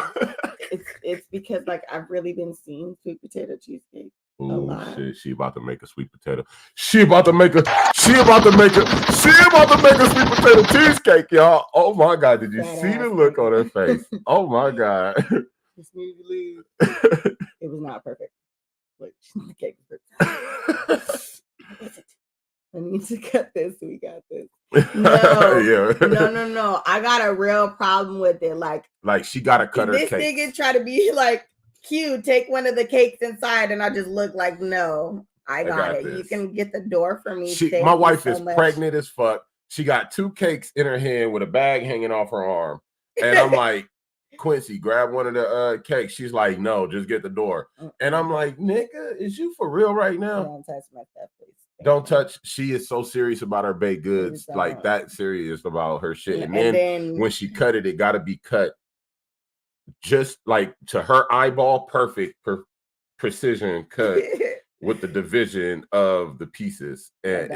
It's because like I've really been seeing sweet potato cheesecake a lot. Shit, she about to make a sweet potato. She about to make a sweet potato cheesecake, y'all. Oh my god, did you see the look on her face? Oh my god. It was not perfect. Like the cake was perfect. I need to cut this. We got this. No. I got a real problem with it. Like she got to cut her cake. This nigga try to be like cute. Take one of the cakes inside, and I just look like, no, I got it. This. You can get the door for me. My wife is pregnant as fuck. She got 2 cakes in her hand with a bag hanging off her arm, and I'm like, Quincy, grab one of the cakes. She's like, no, just get the door. And I'm like, nigga, is you for real right now? Don't touch my stuff, please. Don't touch. She is so serious about her baked goods, like that serious about her shit. And then when she cut it, it got to be cut just like to her eyeball, perfect precision cut with the division of the pieces. And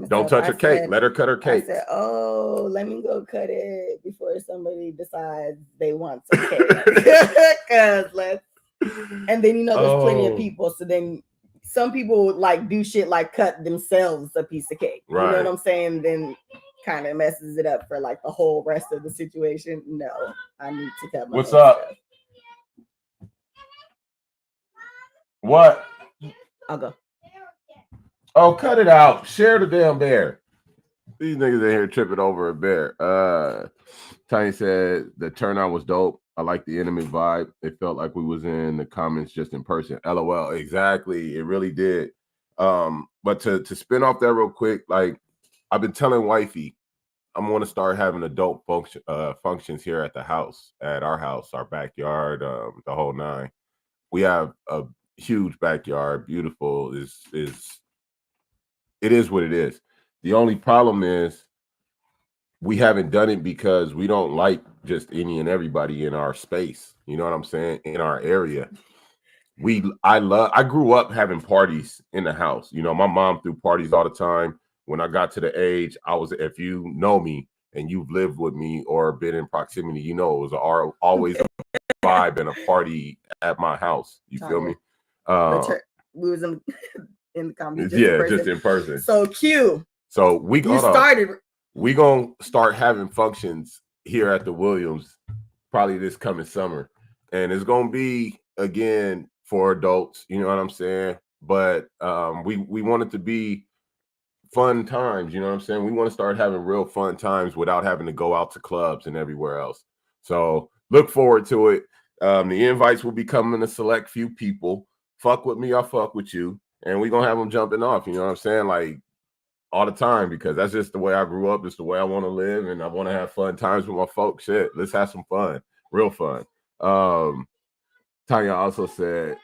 don't touch her cake. Let her cut her cake. I said, oh, let me go cut it before somebody decides they want some cake. And then there's plenty of people. So then some people like do shit like cut themselves a piece of cake. Right. You know what I'm saying? Then kind of messes it up for like the whole rest of the situation. No, I need to cut my What's up? Stuff. What? I'll go. Oh, cut it out. Share the damn bear. These niggas in here tripping over a bear. Tiny said the turnout was dope. I like the intimate vibe. It felt like we was in the comments just in person. LOL. Exactly. It really did. But to spin off that real quick, like I've been telling wifey, I'm going to start having adult functions here at the house, at our house, our backyard, the whole nine. We have a huge backyard, beautiful. It is what it is. The only problem is we haven't done it because we don't like just any and everybody in our space. You know what I'm saying? In our area. I grew up having parties in the house. You know, my mom threw parties all the time. When I got to the age, if you know me and you've lived with me or been in proximity, you know, it was always a vibe and a party at my house. You feel me? We was in the comedy. Just in person. So Q. So we gonna start having functions here at the Williams probably this coming summer, and it's gonna be again for adults. You know what I'm saying? But we want it to be fun times. You know what I'm saying? We want to start having real fun times without having to go out to clubs and everywhere else. So look forward to it. The invites will be coming to select few people. Fuck with me, I'll fuck with you, and we're gonna have them jumping off. You know what I'm saying? Like all the time, because that's just the way I grew up. It's the way I want to live, and I want to have fun times with my folks. Shit, let's have some fun, real fun. Tanya also said,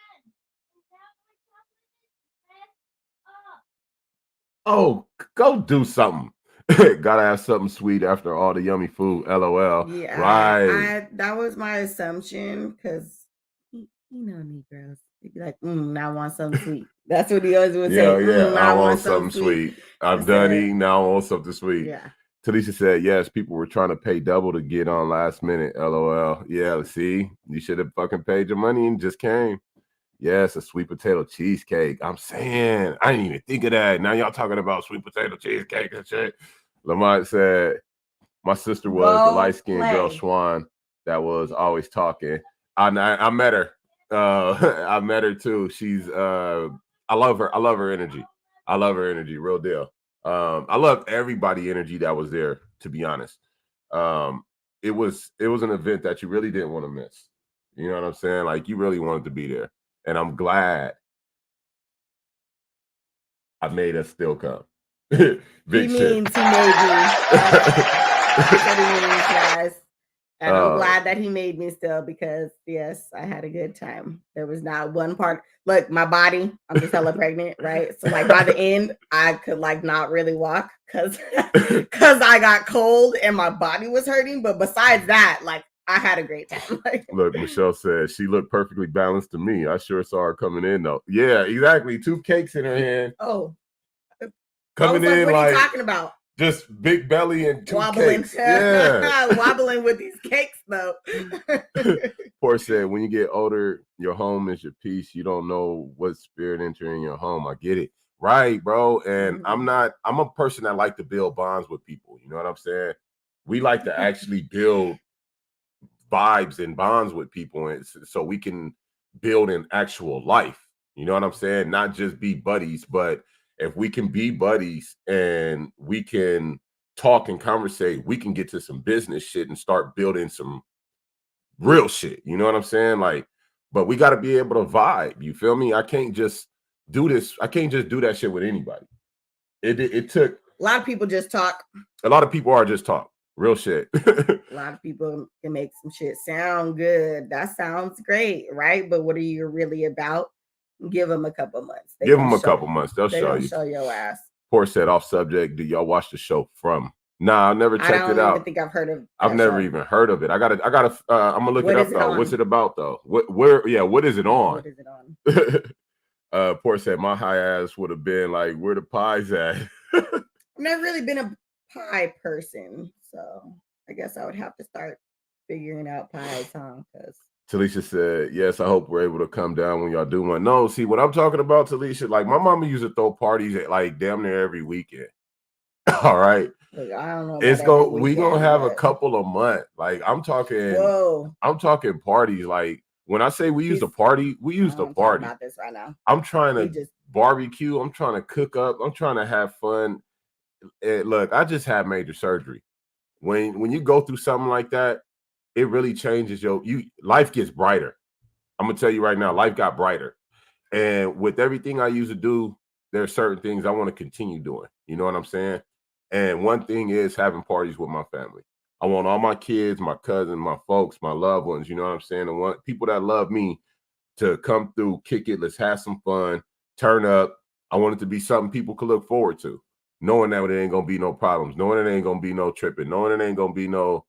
"Oh, go do something. Gotta have something sweet after all the yummy food." LOL. Yeah, right. That was my assumption, because you know Negroes. He'd be like, I want something sweet. That's what he always would say. Yeah, I want something sweet. I'm done eating. Now I want something sweet. Yeah. Talisha said, yes, people were trying to pay double to get on last minute. LOL. Yeah, see, you should have fucking paid your money and just came. Yes, a sweet potato cheesecake. I'm saying, I didn't even think of that. Now y'all talking about sweet potato cheesecake and shit. Lamont said, my sister was the light-skinned girl, Schwan, that was always talking. I met her. I met her too. She's I love her. I love her energy. I love her energy, real deal. I love everybody energy that was there, to be honest. It was an event that you really didn't want to miss. You know what I'm saying? Like you really wanted to be there. And I'm glad I made us still come. Big shit. He made me. And I'm glad that he made me still, because yes, I had a good time. There was not one part. Look, my body, I'm just hella pregnant, right? So like by the end, I could like not really walk because I got cold and my body was hurting. But besides that, like I had a great time. Look, Michelle said she looked perfectly balanced to me. I sure saw her coming in though. Yeah, exactly. 2 cakes in her hand. Oh, coming in what are you like talking about? Just big belly and 2 wobbling. cakes. Yeah. Wobbling with these cakes though. Poor said, when you get older, your home is your peace. You don't know what spirit entering your home. I get it. Right, bro. And I'm a person that like to build bonds with people. You know what I'm saying? We like to actually build vibes and bonds with people, and so we can build an actual life. You know what I'm saying? Not just be buddies, but if we can be buddies and we can talk and conversate, we can get to some business shit and start building some real shit. You know what I'm saying? Like, but we got to be able to vibe. You feel me? I can't just do this. I can't just do that shit with anybody. It took a lot of people just talk. A lot of people are just talk. Real shit. A lot of people can make some shit sound good. That sounds great, right? But what are you really about? Give them a couple months. Give them a couple months. They'll show you. Show your ass. Poor said, off subject. Do y'all watch the show From? Nah, I never checked it out. I don't even think I've heard of. I've never even heard of it. I gotta. I'm gonna look it up though. What's it about though? What is it on? What is it on? Poor said, my high ass would have been like, where the pies at? I've never really been a pie person, so I guess I would have to start figuring out pies, huh? Because Talisha said, yes, I hope we're able to come down when y'all do one. No, see what I'm talking about, Talisha, like my mama used to throw parties at like damn near every weekend. All right. Look, I don't know. It's we gonna have a couple a month. Like I'm talking parties. Like when I say we used to party, we used to party. About this right now. I'm trying to just barbecue, I'm trying to cook up, I'm trying to have fun. And look, I just had major surgery. When you go through something like that, it really changes life gets brighter. I'm gonna tell you right now, life got brighter. And with everything I used to do, there are certain things I want to continue doing. You know what I'm saying? And one thing is having parties with my family. I want all my kids, my cousins, my folks, my loved ones, you know what I'm saying? I want people that love me to come through, kick it, let's have some fun, turn up. I want it to be something people could look forward to, knowing that there ain't gonna be no problems, knowing it ain't gonna be no tripping, knowing it ain't gonna be no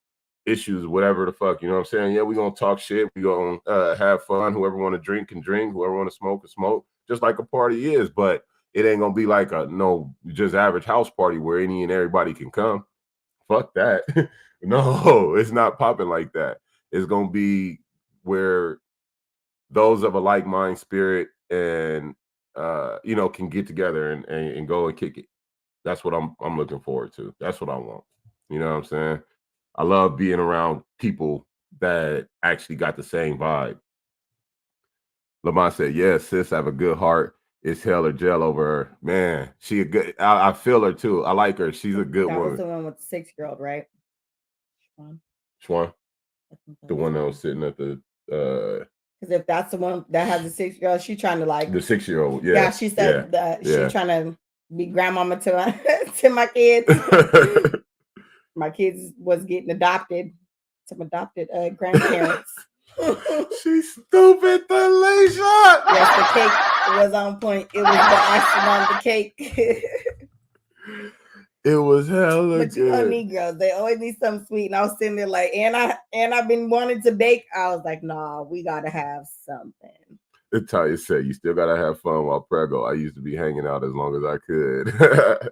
issues, whatever the fuck, you know what I'm saying? Yeah, we're gonna talk shit, we're gonna have fun. Whoever want to drink can drink, whoever want to smoke can smoke, just like a party is, but it ain't gonna be like a no just average house party where any and everybody can come. Fuck that. No, it's not popping like that. It's gonna be where those of a like mind spirit and you know, can get together and go and kick it. That's what I'm looking forward to. That's what I want. You know what I'm saying? I love being around people that actually got the same vibe. Lamont said, yes, sis have a good heart. It's hell or gel over her. Man, she a good, I feel her too. I like her. She's a good that woman. Was the one with the 6-year-old, right? Schwan? The one that was sitting at the because if that's the one that has the 6-year-old, she's trying to like the 6-year-old, yeah. Yeah, she said that she's trying to be grandmama to my kids. My kids was getting adopted. Some adopted grandparents. She's stupid, the late shot. Yes, the cake was on point. It was the icing on the cake. It was hella but you know, Negroes, they always need something sweet. And I was sitting there like, and I've been wanting to bake. I was like, nah, we gotta have something. Italia said, you still gotta have fun while prego. I used to be hanging out as long as I could.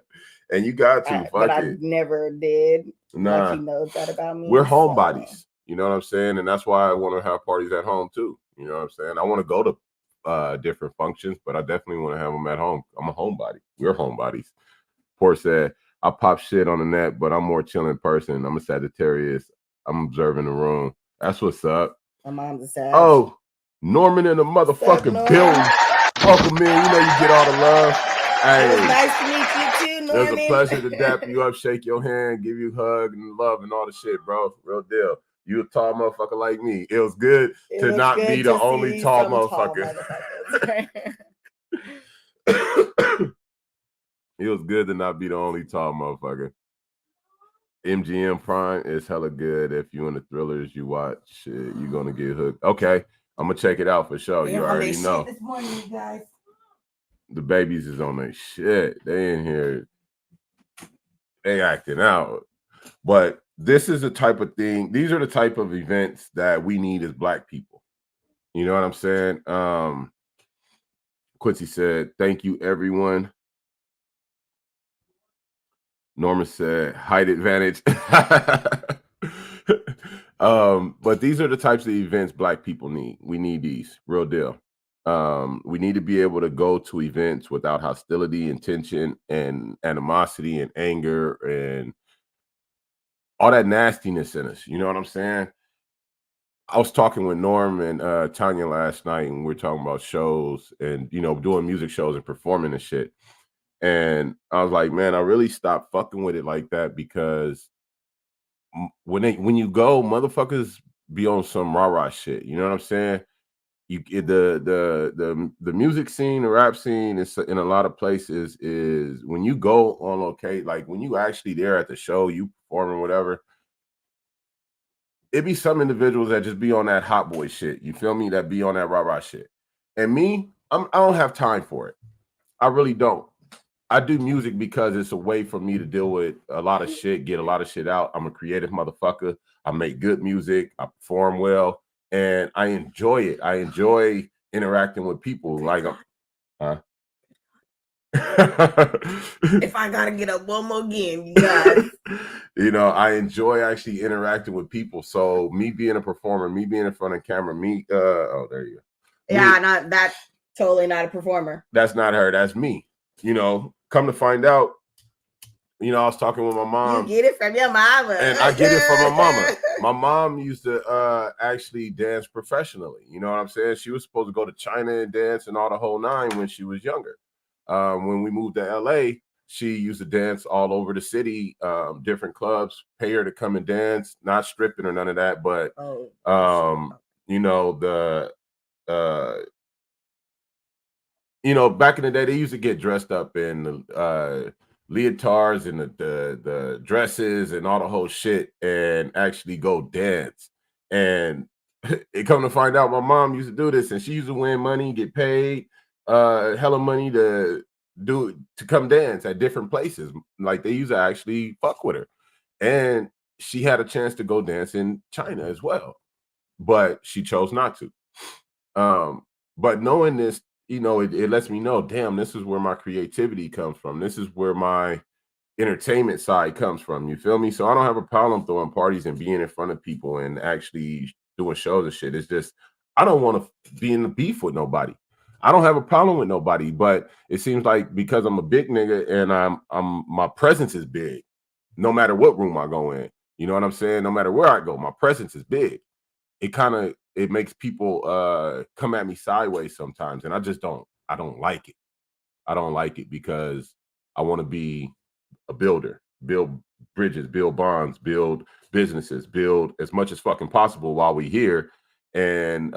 And you got to, but I never did. Nah. Like he knows that about me. We're homebodies. You know what I'm saying? And that's why I want to have parties at home too. You know what I'm saying? I want to go to different functions, but I definitely want to have them at home. I'm a homebody. We're homebodies. Poor said, I pop shit on the net, but I'm more chilling person. I'm a Sagittarius. I'm observing the room. That's what's up. My mom's a Sag. Oh, Norman in the motherfucking building. Welcome in. You know you get all the love. Hey, it was nice to meet you too, Norman. It was a pleasure to dap you up, shake your hand, give you a hug and love and all the shit, bro. Real deal. You a tall motherfucker like me. It was good to not be the only tall motherfucker. It was good to not be the only tall motherfucker. MGM Prime is hella good. If you in the thrillers you watch, shit, you're gonna get hooked. Okay, I'm gonna check it out for sure. You already know. This morning, you guys. The babies is on their shit. They in here. They acting out. But this is the type of thing. These are the type of events that we need as Black people. You know what I'm saying? Quincy said, thank you, everyone. Norma said, height advantage. But these are the types of events Black people need. We need these. Real deal. We need to be able to go to events without hostility and tension and animosity and anger and all that nastiness in us. You know what I'm saying? I was talking with Norm and Tanya last night, and we were talking about shows and, you know, doing music shows and performing and shit. And I was like, man, I really stopped fucking with it like that because when you go, motherfuckers be on some rah-rah shit. You know what I'm saying? The music scene, the rap scene is in a lot of places is when you go on location, like when you actually there at the show, you performing whatever, it be some individuals that just be on that hot boy shit. You feel me? That be on that rah-rah shit. And me, I don't have time for it. I really don't. I do music because it's a way for me to deal with a lot of shit, get a lot of shit out. I'm a creative motherfucker. I make good music. I perform well. And I enjoy it. I enjoy interacting with people. Like, if I gotta get up one more again, you guys. You know, I enjoy actually interacting with people. So me being a performer, me being in front of camera, oh, there you go. Yeah, that's totally not a performer. That's not her. That's me. You know, come to find out, you know, I was talking with my mom. You get it from your mama. And I get it from my mama. My mom used to actually dance professionally. You know what I'm saying? She was supposed to go to China and dance and all the whole nine when she was younger. When we moved to LA, she used to dance all over the city, different clubs, pay her to come and dance, not stripping or none of that. But, you know, you know, back in the day, they used to get dressed up in leotards and the dresses and all the whole shit and actually go dance. And it come to find out, my mom used to do this, and she used to win money, get paid hella money to come dance at different places. Like they used to actually fuck with her, and she had a chance to go dance in China as well, but she chose not to. But knowing this, you know, it lets me know, damn, this is where my creativity comes from. This is where my entertainment side comes from. You feel me? So I don't have a problem throwing parties and being in front of people and actually doing shows and shit. It's just I don't want to be in the beef with nobody. I don't have a problem with nobody, but it seems like because I'm a big nigga and I'm my presence is big, no matter what room I go in. You know what I'm saying? No matter where I go, my presence is big. It makes people come at me sideways sometimes, and I don't like it. I don't like it because I want to be a builder, build bridges, build bonds, build businesses, build as much as fucking possible while we here, and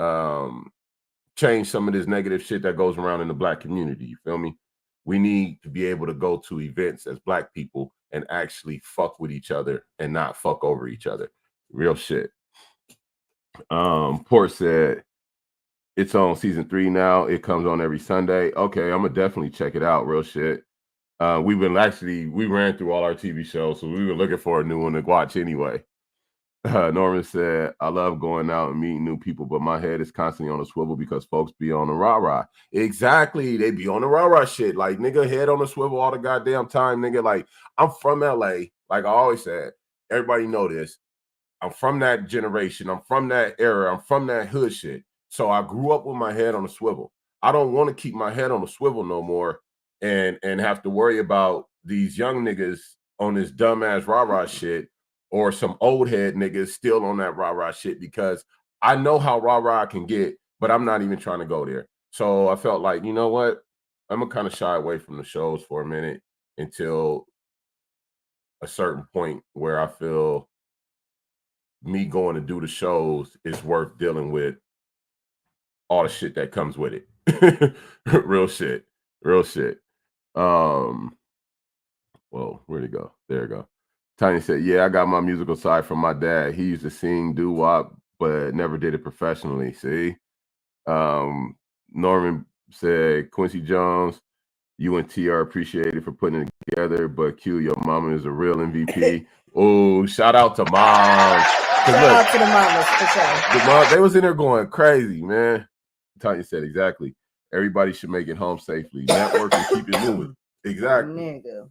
change some of this negative shit that goes around in the Black community. You feel me? We need to be able to go to events as Black people and actually fuck with each other and not fuck over each other. Real shit. Port said it's on season 3 now. It comes on every Sunday. Okay, I'm gonna definitely check it out. Real shit. We ran through all our TV shows, so we were looking for a new one to watch anyway. Norman said, I love going out and meeting new people, but my head is constantly on a swivel because folks be on the rah-rah. Exactly. They be on the rah-rah shit. Like, nigga, head on the swivel all the goddamn time, nigga. Like, I'm from LA. Like I always said, everybody know this. I'm from that generation. I'm from that era. I'm from that hood shit. So I grew up with my head on a swivel. I don't want to keep my head on a swivel no more and have to worry about these young niggas on this dumbass rah-rah shit, or some old head niggas still on that rah-rah shit, because I know how rah-rah I can get, but I'm not even trying to go there. So I felt like, you know what? I'm going to kind of shy away from the shows for a minute until a certain point where I feel me going to do the shows is worth dealing with all the shit that comes with it. Real shit. Real shit. Whoa, where'd it go? There it go. Tiny said, yeah, I got my musical side from my dad. He used to sing doo-wop, but never did it professionally. See? Norman said, Quincy Jones, you and T are appreciated for putting it together, but Q, your mama is a real MVP. Oh, shout out to mom. Shout out to the mamas, for sure. The mom, they was in there going crazy, man. Tanya said, exactly. Everybody should make it home safely. Network and keep it moving. Exactly. Nigga.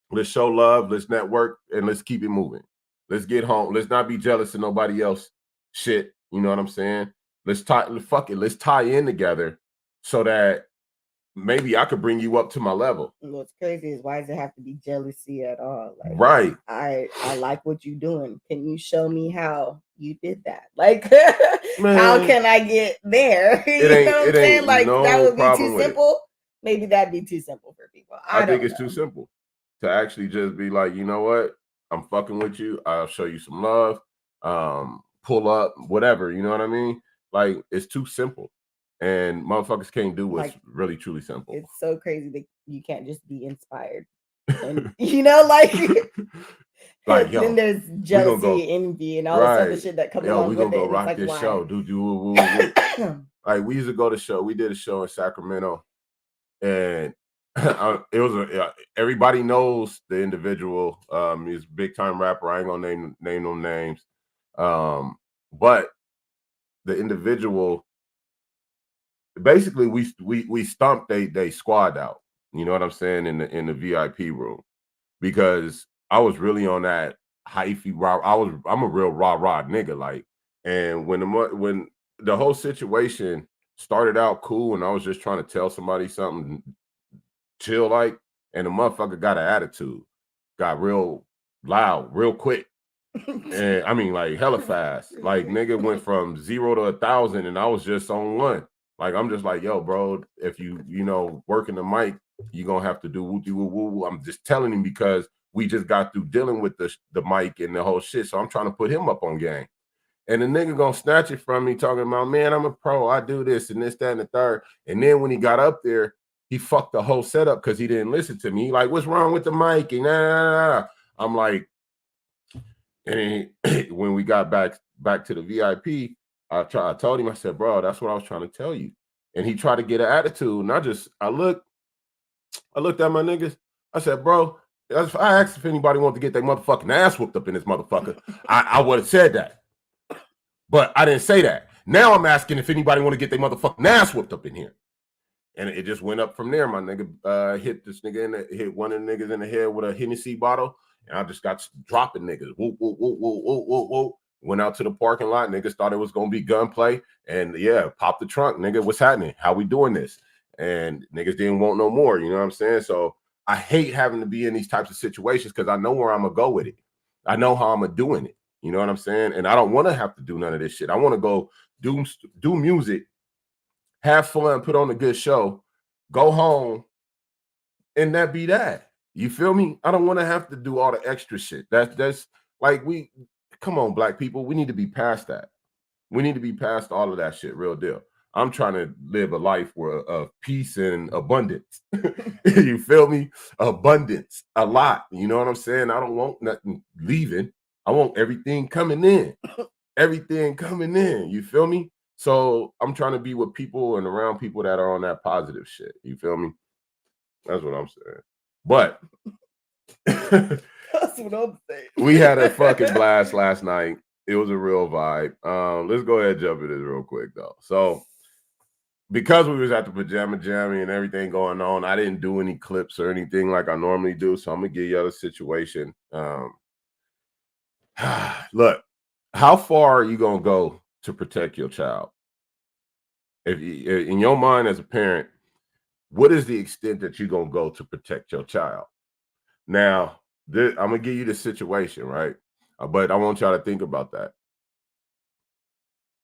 Let's show love, let's network, and let's keep it moving. Let's get home. Let's not be jealous of nobody else shit. You know what I'm saying? Let's tie in together so that maybe I could bring you up to my level. What's crazy is, why does it have to be jealousy at all? Like, right. I like what you're doing. Can you show me how you did that? Like, how can I get there? You know what I'm saying? Like, that would be too simple. Maybe that'd be too simple for people. I think it's too simple to actually just be like, you know what? I'm fucking with you. I'll show you some love. Pull up, whatever. You know what I mean? Like, it's too simple. And motherfuckers can't do what's really truly simple. It's so crazy that you can't just be inspired. And, you know, like, like then there's jealousy, envy, and all this other shit that comes along with it. We're gonna go rock this show. Like, we used to go to show. We did a show in Sacramento, and it was everybody knows the individual. He's a big time rapper. I ain't gonna name no names. But the individual, basically, we stomped they squad out. You know what I'm saying, in the VIP room, because I was really on that hyphy raw. I'm a real rah nigga, like. And when the whole situation started out cool, and I was just trying to tell somebody something chill, like, and the motherfucker got an attitude, got real loud, real quick. And I mean, like, hella fast. Like, nigga went from 0 to 1,000, and I was just on 1. Like, I'm just like, yo, bro, if you know, working the mic, you're gonna have to do woo-woo. I'm just telling him because we just got through dealing with the mic and the whole shit. So I'm trying to put him up on game. And the nigga gonna snatch it from me talking about, man, I'm a pro. I do this and this, that, and the third. And then when he got up there, he fucked the whole setup because he didn't listen to me. He like, what's wrong with the mic? And I'm like, and when we got back to the VIP, I told him, I said, bro, that's what I was trying to tell you. And he tried to get an attitude. And I looked at my niggas. I said, bro, I asked if anybody wanted to get their motherfucking ass whooped up in this motherfucker. I would have said that. But I didn't say that. Now I'm asking if anybody want to get their motherfucking ass whooped up in here. And it just went up from there. My nigga hit this nigga hit one of the niggas in the head with a Hennessy bottle. And I just got dropping niggas. Whoop, whoop, whoop, whoop, whoop, whoop, whoop. Went out to the parking lot. Niggas thought it was going to be gunplay. And yeah, pop the trunk. Nigga, what's happening? How we doing this? And niggas didn't want no more. You know what I'm saying? So I hate having to be in these types of situations because I know where I'm going to go with it. I know how I'm going to doing it. You know what I'm saying? And I don't want to have to do none of this shit. I want to go do music, have fun, put on a good show, go home, and that be that. You feel me? I don't want to have to do all the extra shit. That's like come on, black people. We need to be past that. We need to be past all of that shit, real deal. I'm trying to live a life of peace and abundance. You feel me? Abundance, a lot. You know what I'm saying? I don't want nothing leaving. I want everything coming in. Everything coming in. You feel me? So I'm trying to be with people and around people that are on that positive shit. You feel me? That's what I'm saying. But that's what I'm saying. We had a fucking blast last night. It was a real vibe. Let's go ahead and jump into this real quick though. So because we was at the pajama jammy and everything going on, I didn't do any clips or anything like I normally do. So I'm gonna give you the situation. Look, how far are you gonna go to protect your child? If you, in your mind as a parent, what is the extent that you're gonna go to protect your child? Now, I'm gonna give you the situation, right? But I want y'all to think about that.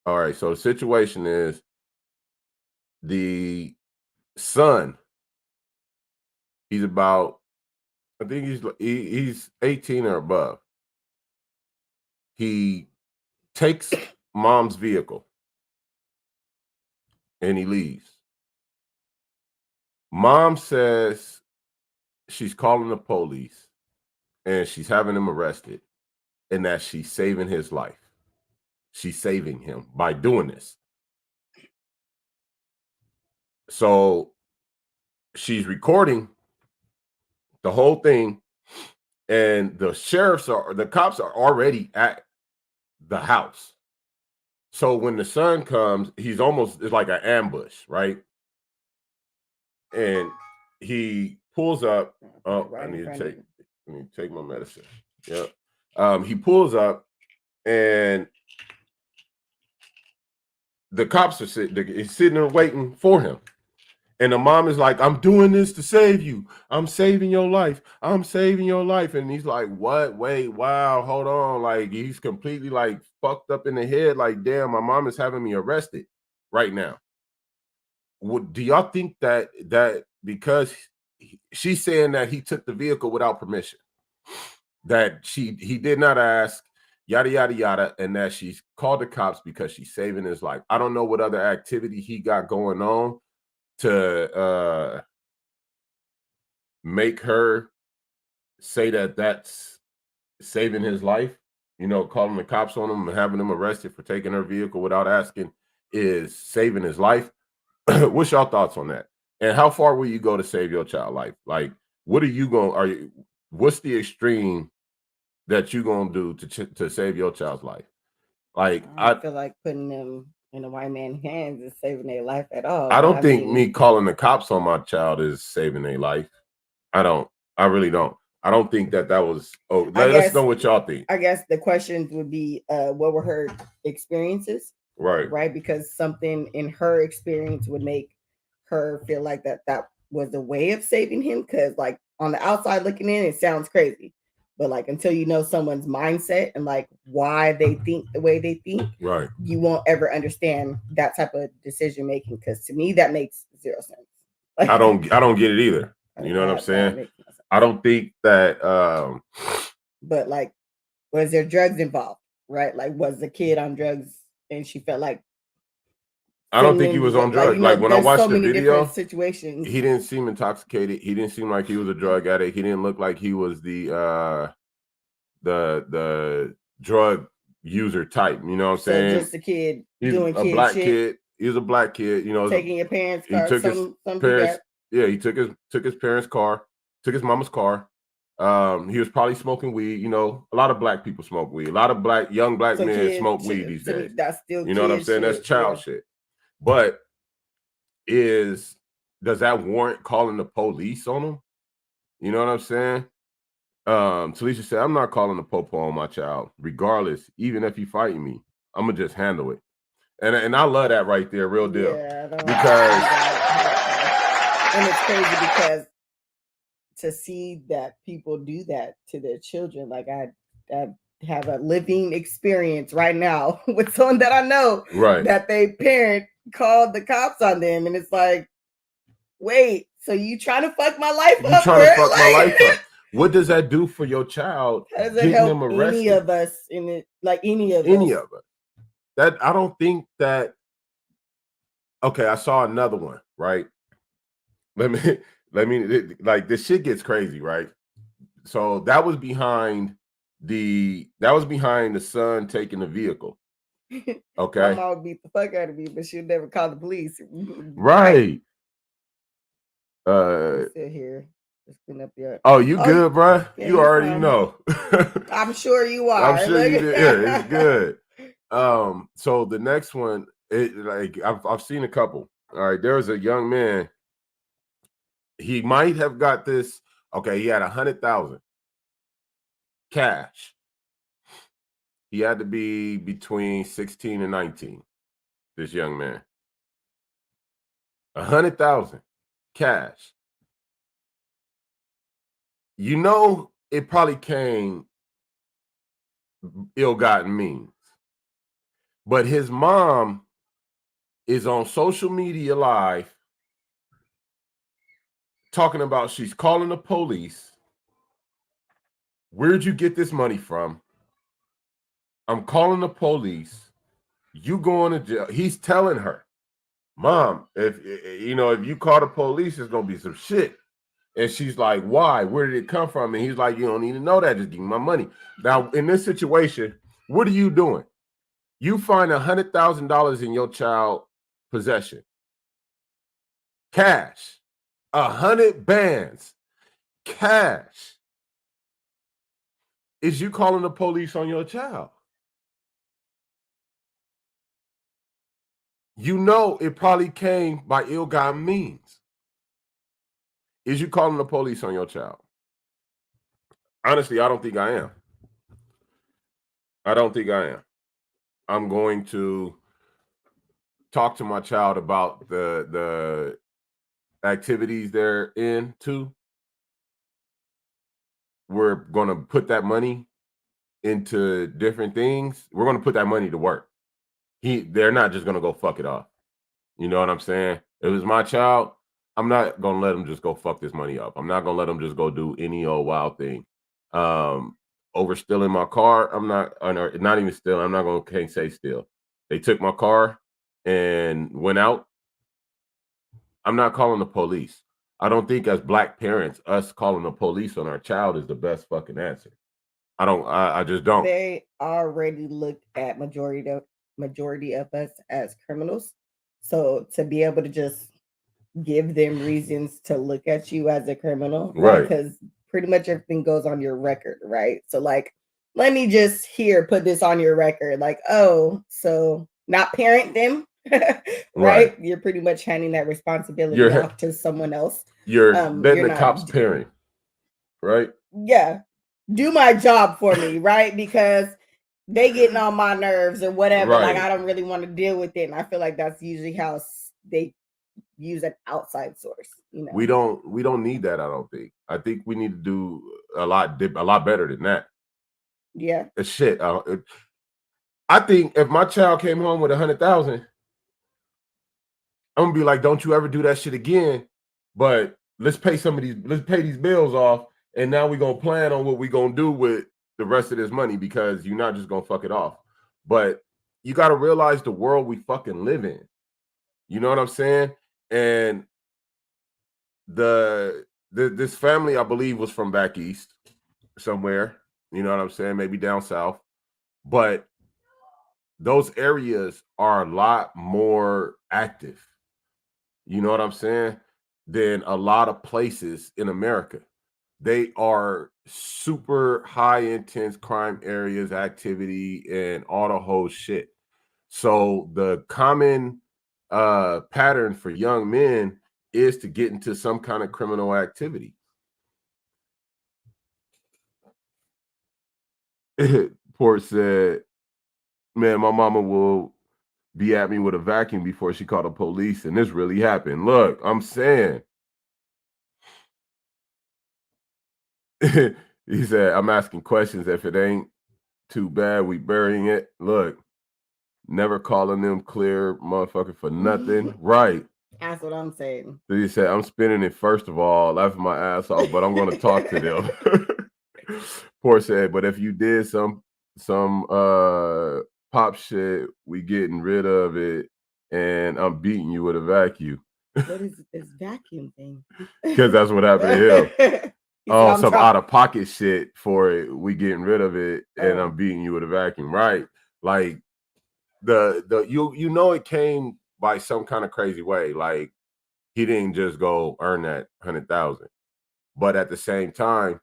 All right, so the situation is the son. He's about, I think he's 18 or above. He takes mom's vehicle and he leaves. Mom says she's calling the police and she's having him arrested and that she's saving his life. She's saving him by doing this. So she's recording the whole thing and the cops are already at the house. So when the son comes, it's like an ambush, right? And he pulls up. Oh, I need to take my medicine. Yep. He pulls up and the cops are sitting there waiting for him. And the mom is like, I'm doing this to save you. I'm saving your life. I'm saving your life. And he's like, what? Wait, wow, hold on. Like, he's completely like fucked up in the head. Like, damn, my mom is having me arrested right now. Do y'all think that because she's saying that he took the vehicle without permission, that he did not ask, yada, yada, yada, and that she's called the cops because she's saving his life? I don't know what other activity he got going on to make her say that that's saving his life. You know, calling the cops on him and having him arrested for taking her vehicle without asking is saving his life. What's your thoughts on that? And how far will you go to save your child life? Like, what are you going? What's the extreme that you gonna do to save your child's life? Like, I feel like putting them in a white man's hands is saving their life at all. I don't think me calling the cops on my child is saving their life. I really don't. I don't think that was. Oh, let us know what y'all think. I guess the questions would be, what were her experiences? Right. Because something in her experience would make her feel like that was a way of saving him. Because like on the outside looking in, it sounds crazy. But like until you know someone's mindset and like why they think the way they think, right, you won't ever understand that type of decision making. Because to me, that makes zero sense. Like, I don't get it either. You know what I'm saying? I don't think that. But like, was there drugs involved? right? Like, was the kid on drugs and she felt like I don't think he was on drugs. Like, when I watched the video, situations. He didn't seem intoxicated. He didn't seem like he was a drug addict. He didn't look like he was the drug user type. You know what I'm saying? Just a kid. He's doing a kid black shit. kid. He's a black kid. You know, taking your parents' car. He took his parents. Yeah, he took his parents' car. Took his mama's car. He was probably smoking weed. You know, a lot of black people smoke weed. A lot of young black men smoke weed these days. That's still, you know what I'm saying? That's child shit. But does that warrant calling the police on him? You know what I'm saying? Talisha said, I'm not calling the popo on my child, regardless, even if he fighting me. I'm gonna just handle it. And I love that right there, real deal. Yeah, because and it's crazy because to see that people do that to their children, like I have a living experience right now with someone that I know, right, that they parent called the cops on them, and it's like, wait, so you trying to fuck my life up? You trying to fuck my life up? What does that do for your child? How does it help any of us in it? Like any of us? That I don't think that. Okay, I saw another one. Right. Let me. Like, this shit gets crazy, right? So that was behind the son taking the vehicle. Okay. My mom would beat the fuck out of me, but she'll never call the police. Right. I'm still here. Just clean up your. Oh, you good, bro? Yeah, you already know. I'm sure you are. I'm sure you did. Yeah, it's good. So the next one, I've seen a couple. All right, there was a young man. He might have got this. Okay, he had 100,000 cash. He had to be between 16 and 19. This young man, 100,000 cash. You know, it probably came ill-gotten means. But his mom is on social media live talking about she's calling the police. Where'd you get this money from? I'm calling the police. You going to jail. He's telling her, Mom, if you call the police, it's going to be some shit. And she's like, why? Where did it come from? And he's like, you don't need to know that. Just give me my money. Now, in this situation, what are you doing? You find $100,000 in your child possession. Cash. 100 bands. Cash. Is you calling the police on your child? You know it probably came by ill-gotten means. Is you calling the police on your child? Honestly, I don't think I am. I don't think I am. I'm going to talk to my child about the activities they're into. We're going to put that money into different things. We're going to put that money to work. They're not just going to go fuck it off. You know what I'm saying? If it's my child, I'm not going to let them just go fuck this money up. I'm not going to let them just go do any old wild thing. Over stealing my car, I'm not even stealing. I'm not going to say steal. They took my car and went out. I'm not calling the police. I don't think as black parents, us calling the police on our child is the best fucking answer. I just don't. They already look at majority of us as criminals. So to be able to just give them reasons to look at you as a criminal, right? Because pretty much everything goes on your record, right? So like, let me just put this on your record. Like, oh, so not parent them, right? You're pretty much handing that responsibility off to someone else. You're letting the cops parent, right? Yeah. Do my job for me, right? Because they getting on my nerves or whatever. Right. Like, I don't really want to deal with it. And I feel like that's usually how they use an outside source. You know, we don't need that. I don't think. I think we need to do a lot better than that. Yeah. Shit. I think if my child came home with 100,000, I'm gonna be like, don't you ever do that shit again. But let's pay these bills off, and now we're gonna plan on what we're gonna do with the rest of this money because you're not just gonna fuck it off. But you got to realize the world we fucking live in. You know what I'm saying? And this family, I believe, was from back east somewhere. You know what I'm saying? Maybe down south. But those areas are a lot more active. You know what I'm saying? Than a lot of places in America. They are super high intense crime areas, activity, and all the whole shit. So the common pattern for young men is to get into some kind of criminal activity. Port said, man, my mama will be at me with a vacuum before she called the police, and this really happened. Look, I'm saying. He said, I'm asking questions. If it ain't too bad, we burying it. Look, never calling them clear motherfucker for nothing. Right. That's what I'm saying. So he said, I'm spinning it first of all, laughing my ass off, but I'm going to talk to them. Poor said, but if you did some pop shit, we getting rid of it, and I'm beating you with a vacuum. What is this vacuum thing? Because that's what happened to him. Oh, some out of pocket shit for it. We getting rid of it, and I'm beating you with a vacuum, right? Like you know it came by some kind of crazy way. Like he didn't just go earn that 100,000, but at the same time,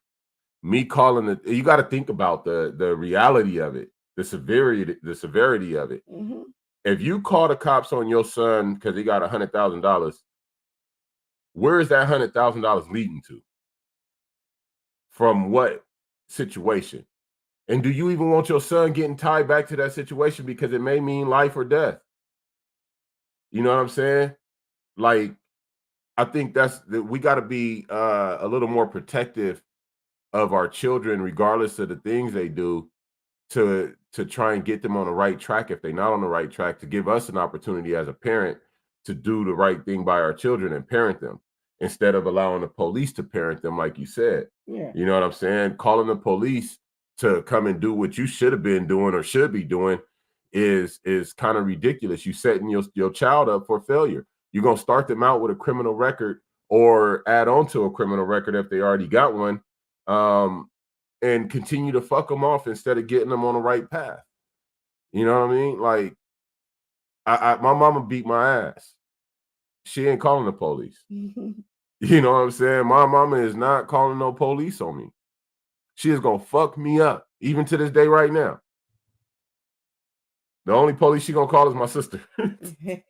me calling it, you got to think about the reality of it, the severity of it. Mm-hmm. If you call the cops on your son because he got $100,000, where is that $100,000 leading to? From what situation? And do you even want your son getting tied back to that situation because it may mean life or death? You know what I'm saying? Like, I think we got to be a little more protective of our children, regardless of the things they do, to try and get them on the right track. If they're not on the right track, to give us an opportunity as a parent to do the right thing by our children and parent them, instead of allowing the police to parent them, like you said. Yeah. You know what I'm saying? Calling the police to come and do what you should have been doing or should be doing is kind of ridiculous. You setting your child up for failure. You're going to start them out with a criminal record or add on to a criminal record if they already got one, and continue to fuck them off instead of getting them on the right path. You know what I mean? Like, my mama beat my ass. She ain't calling the police. You know what I'm saying? My mama is not calling no police on me. She is going to fuck me up, even to this day right now. The only police she going to call is my sister. Hey,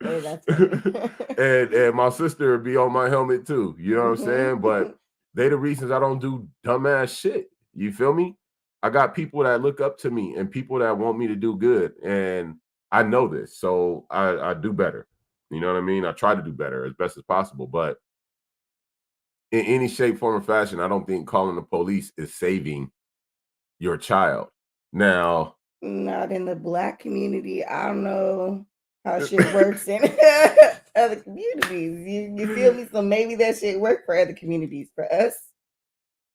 that's and my sister would be on my helmet too. You know what I'm saying? But they the reasons I don't do dumbass shit. You feel me? I got people that look up to me and people that want me to do good. And I know this. So I do better. You know what I mean? I try to do better as best as possible. But in any shape, form, or fashion, I don't think calling the police is saving your child. Now, not in the Black community. I don't know how shit works in other communities. You feel me? So maybe that shit work for other communities. For us,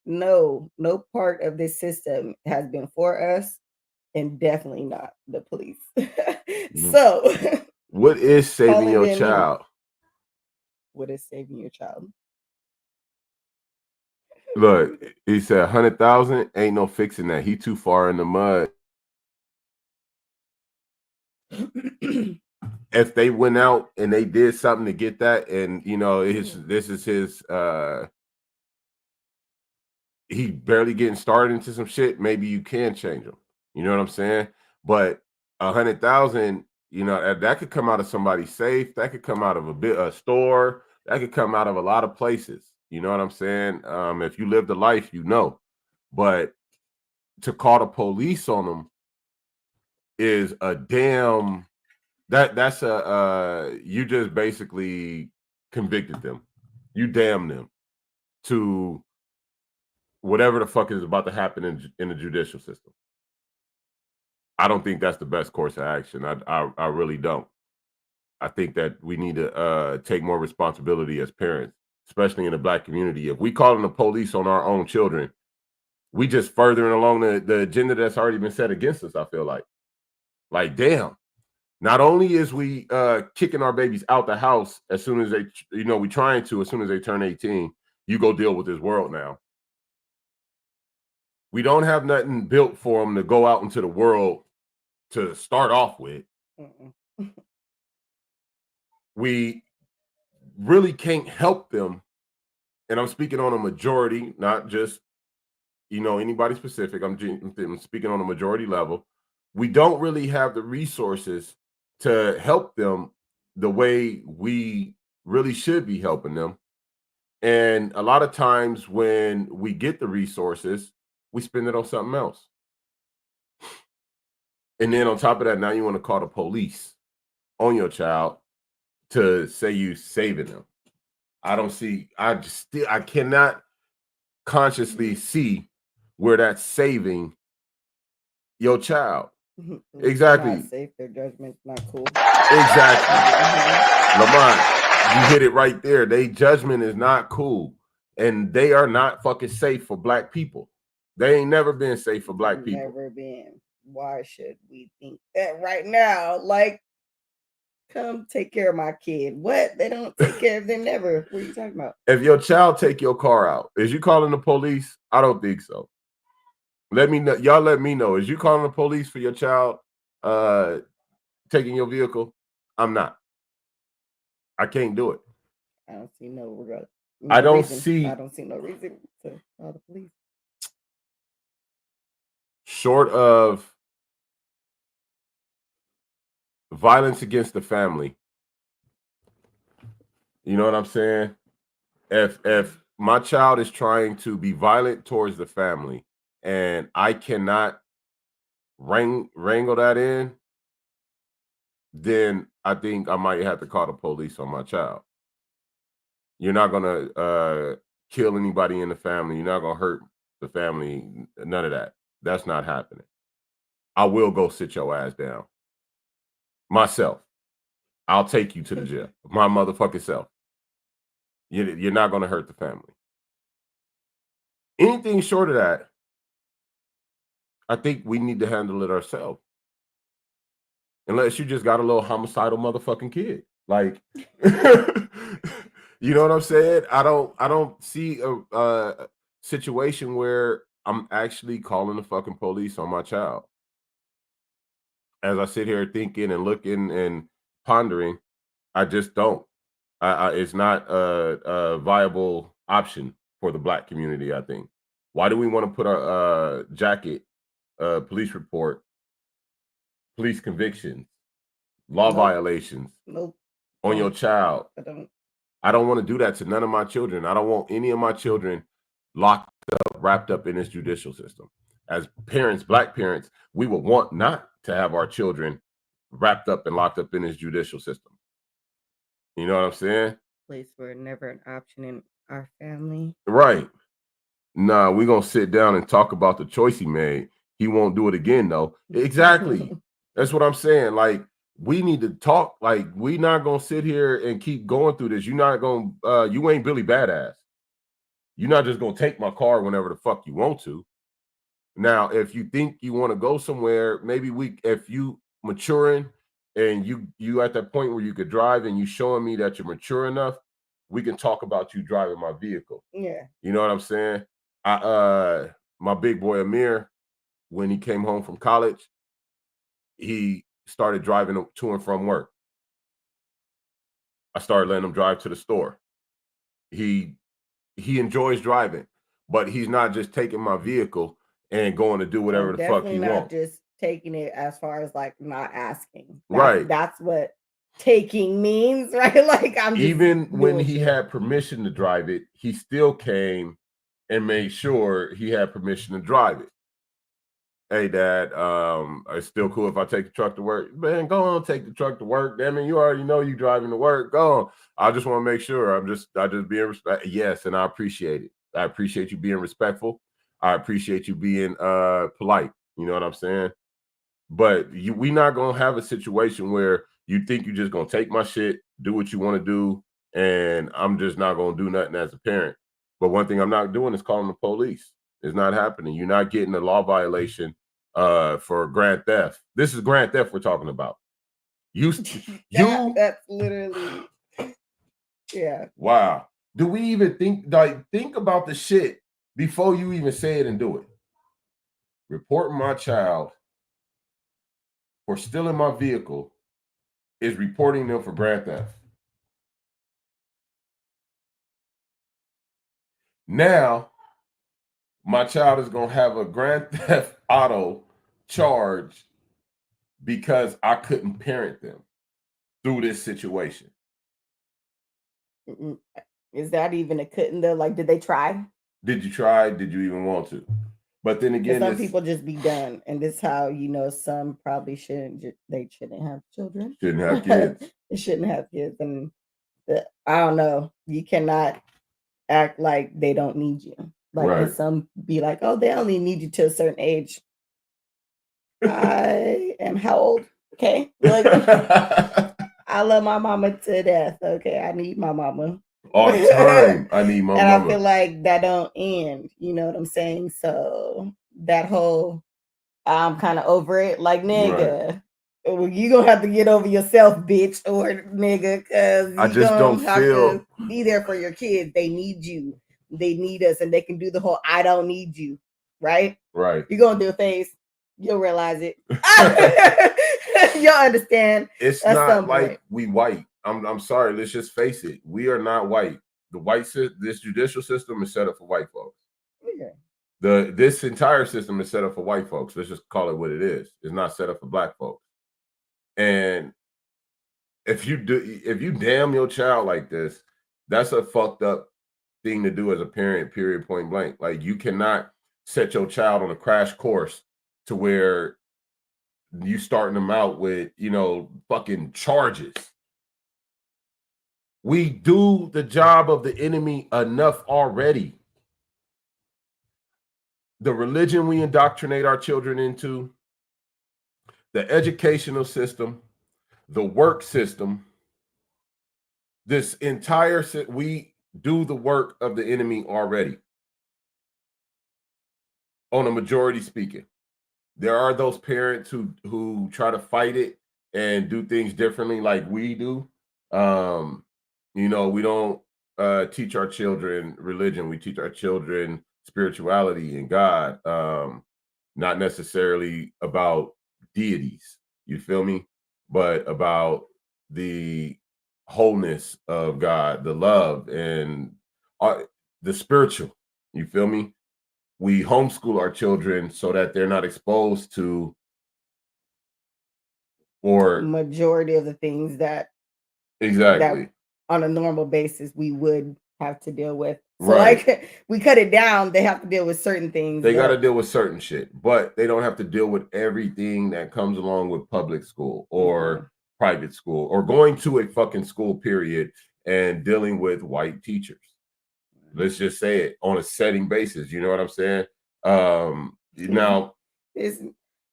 no part of this system has been for us, and definitely not the police. So, what is saving your child? What is saving your child? Look, he said 100,000 ain't no fixing that. He too far in the mud. If they went out and they did something to get that, and you know, this is his he barely getting started into some shit, maybe you can change him. You know what I'm saying? But 100,000, you know, that could come out of somebody's safe, that could come out of a store, that could come out of a lot of places. You know what I'm saying? If you live the life, you know. But to call the police on them is a damn that's you just basically convicted them. You damn them to whatever the fuck is about to happen in the judicial system. I don't think that's the best course of action. I really don't. I think that we need to take more responsibility as parents, especially in the Black community. If we calling the police on our own children, We just furthering along the agenda that's already been set against us, I feel like, damn. Not only is we kicking our babies out the house as soon as they, we trying to, as soon as they turn 18, you go deal with this world now. We don't have nothing built for them to go out into the world to start off with. We really can't help them. And I'm speaking on a majority, not just, anybody specific. I'm speaking on a majority level. We don't really have the resources to help them the way we really should be helping them. And a lot of times when we get the resources, we spend it on something else. And then on top of that, now you want to call the police on your child to say you saving them. I cannot consciously see where that's saving your child. Exactly. Not safe. Their judgment's not cool. Exactly. Lamont, you hit it right there. Their judgment is not cool. And they are not fucking safe for black people. They ain't never been safe for black people. Never been. Why should we think that right now? Like, come take care of my kid. What? They don't take care of them never. What are you talking about? If your child take your car out, is you calling the police? I don't think so. Let me know. Y'all let me know. Is you calling the police for your child taking your vehicle? I'm not. I can't do it. I don't see no reason to call the police. Short of violence against the family. You know what I'm saying? If my child is trying to be violent towards the family and I cannot wrangle that in, then I think I might have to call the police on my child. You're not going to kill anybody in the family. You're not going to hurt the family. None of that. That's not happening. I will go sit your ass down. Myself. I'll take you to the jail. My motherfucking self. You're not going to hurt the family. Anything short of that, I think we need to handle it ourselves. Unless you just got a little homicidal motherfucking kid. Like, you know what I'm saying? I don't see a situation where I'm actually calling the fucking police on my child. As I sit here thinking and looking and pondering, I just don't. It's not a viable option for the black community, I think. Why do we want to put a jacket, police report, police convictions, law violations on your child? I don't want to do that to none of my children. I don't want any of my children locked up, wrapped up in this judicial system. As parents, black parents, we would want not to have our children wrapped up and locked up in this judicial system. You know what I'm saying? Place were never an option in our family. Right. Nah, we're going to sit down and talk about the choice he made. He won't do it again, though. Exactly. That's what I'm saying. Like, we need to talk. Like, we not going to sit here and keep going through this. You're not going to, you ain't Billy Badass. You're not just going to take my car whenever the fuck you want to. Now, if you think you want to go somewhere, maybe if you maturing and you at that point where you could drive and you showing me that you're mature enough, we can talk about you driving my vehicle. Yeah. You know what I'm saying? My big boy Amir, when he came home from college, he started driving to and from work. I started letting him drive to the store. He enjoys driving, but he's not just taking my vehicle and going to do whatever the fuck he wants. Not just taking it as far as like not asking. Right. That's what taking means, right? Like I'm just even when he had permission to drive it, he still came and made sure he had permission to drive it. Hey, Dad, it's still cool if I take the truck to work. Man, go on, take the truck to work. I mean, you already know you driving to work. Go on. I just want to make sure I just being respectful. Yes, and I appreciate it. I appreciate you being respectful. I appreciate you being polite. You know what I'm saying? But we not gonna have a situation where you think you're just gonna take my shit, do what you want to do, and I'm just not gonna do nothing as a parent. But one thing I'm not doing is calling the police. It's not happening. You're not getting a law violation for grand theft. This is grand theft we're talking about. That's literally, yeah. Wow. Do we even think about the shit before you even say it and do it? Reporting my child for stealing my vehicle is reporting them for grand theft. Now, my child is going to have a grand theft auto charge because I couldn't parent them through this situation. Is that even a couldn't though? Like, did they try? Did you try? Did you even want to? But then again, some people just be done, and this how some probably shouldn't. They shouldn't have children. Shouldn't have kids. They shouldn't have kids, and I don't know. You cannot act like they don't need you. Like right. Some be like, oh, they only need you to a certain age. I am how old? Okay, like, I love my mama to death. Okay, I need my mama all the time. I need my mama, and I feel like that don't end. You know what I'm saying? So that whole, I'm kind of over it. Like, nigga, right. You gonna have to get over yourself, bitch, or nigga, because I just don't feel to be there for your kids. They need you. They need us, and they can do the whole "I don't need you." Right? Right. You're gonna do a face. You'll realize it. You'll understand. It's not like we white. I'm sorry. Let's just face it. We are not white. This judicial system is set up for white folks. Yeah. This entire system is set up for white folks. Let's just call it what it is. It's not set up for black folks. And if you damn your child like this, that's a fucked up thing to do as a parent. Period. Point blank. Like, you cannot set your child on a crash course to where you starting them out with, fucking charges. We do the job of the enemy enough already. The religion we indoctrinate our children into, the educational system, the work system, this entire, we do the work of the enemy already. On a majority speaking. There are those parents who try to fight it and do things differently like we do. We don't teach our children religion. We teach our children spirituality and God, not necessarily about deities, you feel me? But about the wholeness of God, the love and the spiritual, you feel me? We homeschool our children so that they're not exposed to or majority of the things that exactly on a normal basis we would have to deal with. So right. Like, we cut it down. They have to deal with certain things. They got to deal with certain shit, but they don't have to deal with everything that comes along with public school or private school or going to a fucking school period and dealing with white teachers. Let's just say it on a setting basis. You know what I'm saying? Now, it's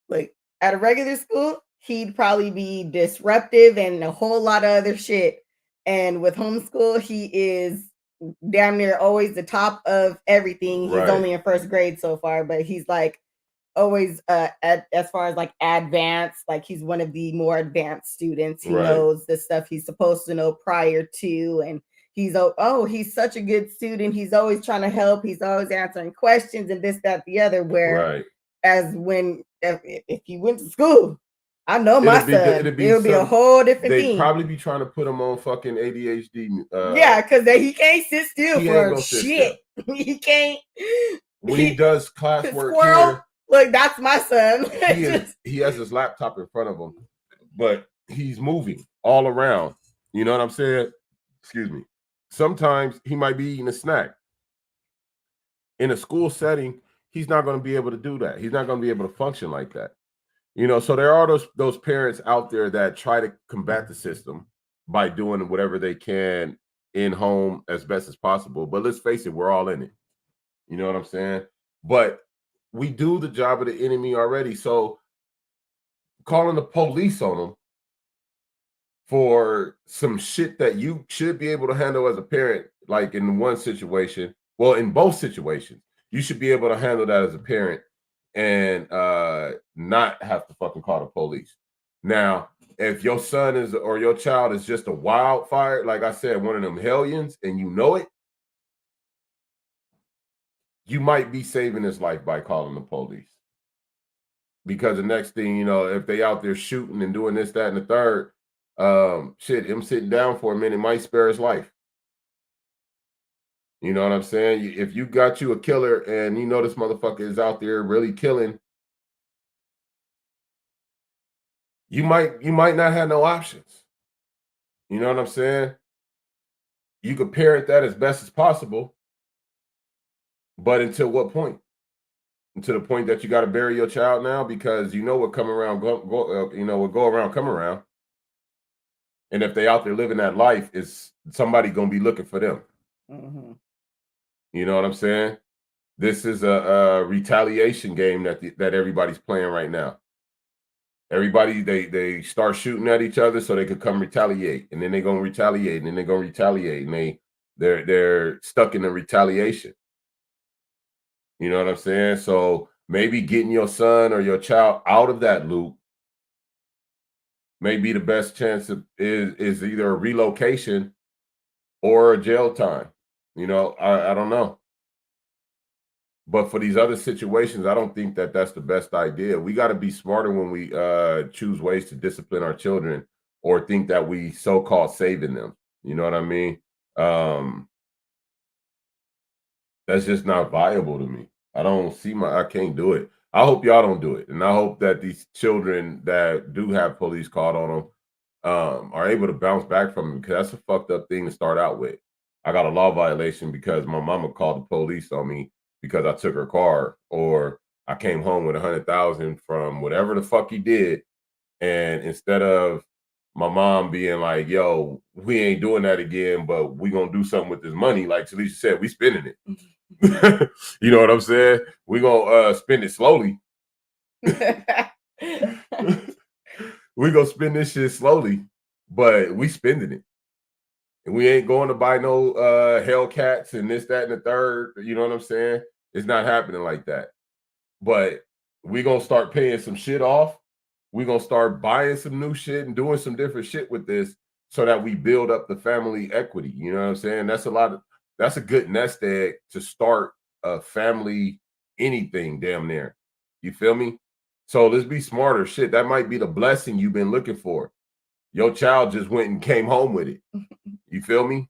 like at a regular school, he'd probably be disruptive and a whole lot of other shit. And with homeschool, he is damn near always the top of everything. He's only in first grade so far, but he's like always as far as like advanced, like he's one of the more advanced students. He knows the stuff he's supposed to know prior to, and he's such a good student. He's always trying to help. He's always answering questions and this, that, the other. Where as when if he went to school, I know my son, it'll be a whole different thing. They'd probably be trying to put him on fucking ADHD. Because he can't sit still for shit. He can't. When he does classwork here, look, that's my son. he has his laptop in front of him, but he's moving all around. You know what I'm saying? Excuse me. Sometimes he might be eating a snack. In a school setting, he's not going to be able to do that. He's not going to be able to function like that. So there are those parents out there that try to combat the system by doing whatever they can in home as best as possible. But let's face it, we're all in it. You know what I'm saying? But we do the job of the enemy already. So calling the police on them for some shit that you should be able to handle as a parent, like in one situation, well, in both situations, You should be able to handle that as a parent and not have to fucking call the police. Now, if your son is or your child is just a wildfire, like I said, one of them hellions, and you know it, you might be saving his life by calling the police. Because the next thing you know, if they out there shooting and doing this, that, and the third, shit, him sitting down for a minute might spare his life. You know what I'm saying? If you got you a killer and you know this motherfucker is out there really killing, you might not have no options. You know what I'm saying? You could parent that as best as possible, but until what point? Until the point that you got to bury your child now, because you know what come around what go around come around. And if they out there living that life, is somebody gonna be looking for them. Mm-hmm. You know what I'm saying? This is a retaliation game that everybody's playing right now. Everybody, they start shooting at each other so they could come retaliate, and then they're gonna retaliate, and then they're gonna retaliate, and they're stuck in the retaliation. You know what I'm saying? So maybe getting your son or your child out of that loop may be the best chance is either a relocation or a jail time. You know, I don't know. But for these other situations, I don't think that that's the best idea. We got to be smarter when we choose ways to discipline our children or think that we so-called saving them. You know what I mean? That's just not viable to me. I can't do it. I hope y'all don't do it. And I hope that these children that do have police called on them are able to bounce back from it, because that's a fucked up thing to start out with. I got a law violation because my mama called the police on me because I took her car, or I came home with 100,000 from whatever the fuck he did. And instead of my mom being like, yo, we ain't doing that again, but we gonna do something with this money, like Talisha said, we spending it. You know what I'm saying? We gonna spend it slowly. We gonna spend this shit slowly, but we spending it. And we ain't going to buy no Hellcats and this, that, and the third. You know what I'm saying? It's not happening like that. But we gonna start paying some shit off. We gonna start buying some new shit and doing some different shit with this so that we build up the family equity. You know what I'm saying? That's a good nest egg to start a family anything damn near. You feel me? So let's be smarter. Shit, that might be the blessing you've been looking for. Your child just went and came home with it. You feel me?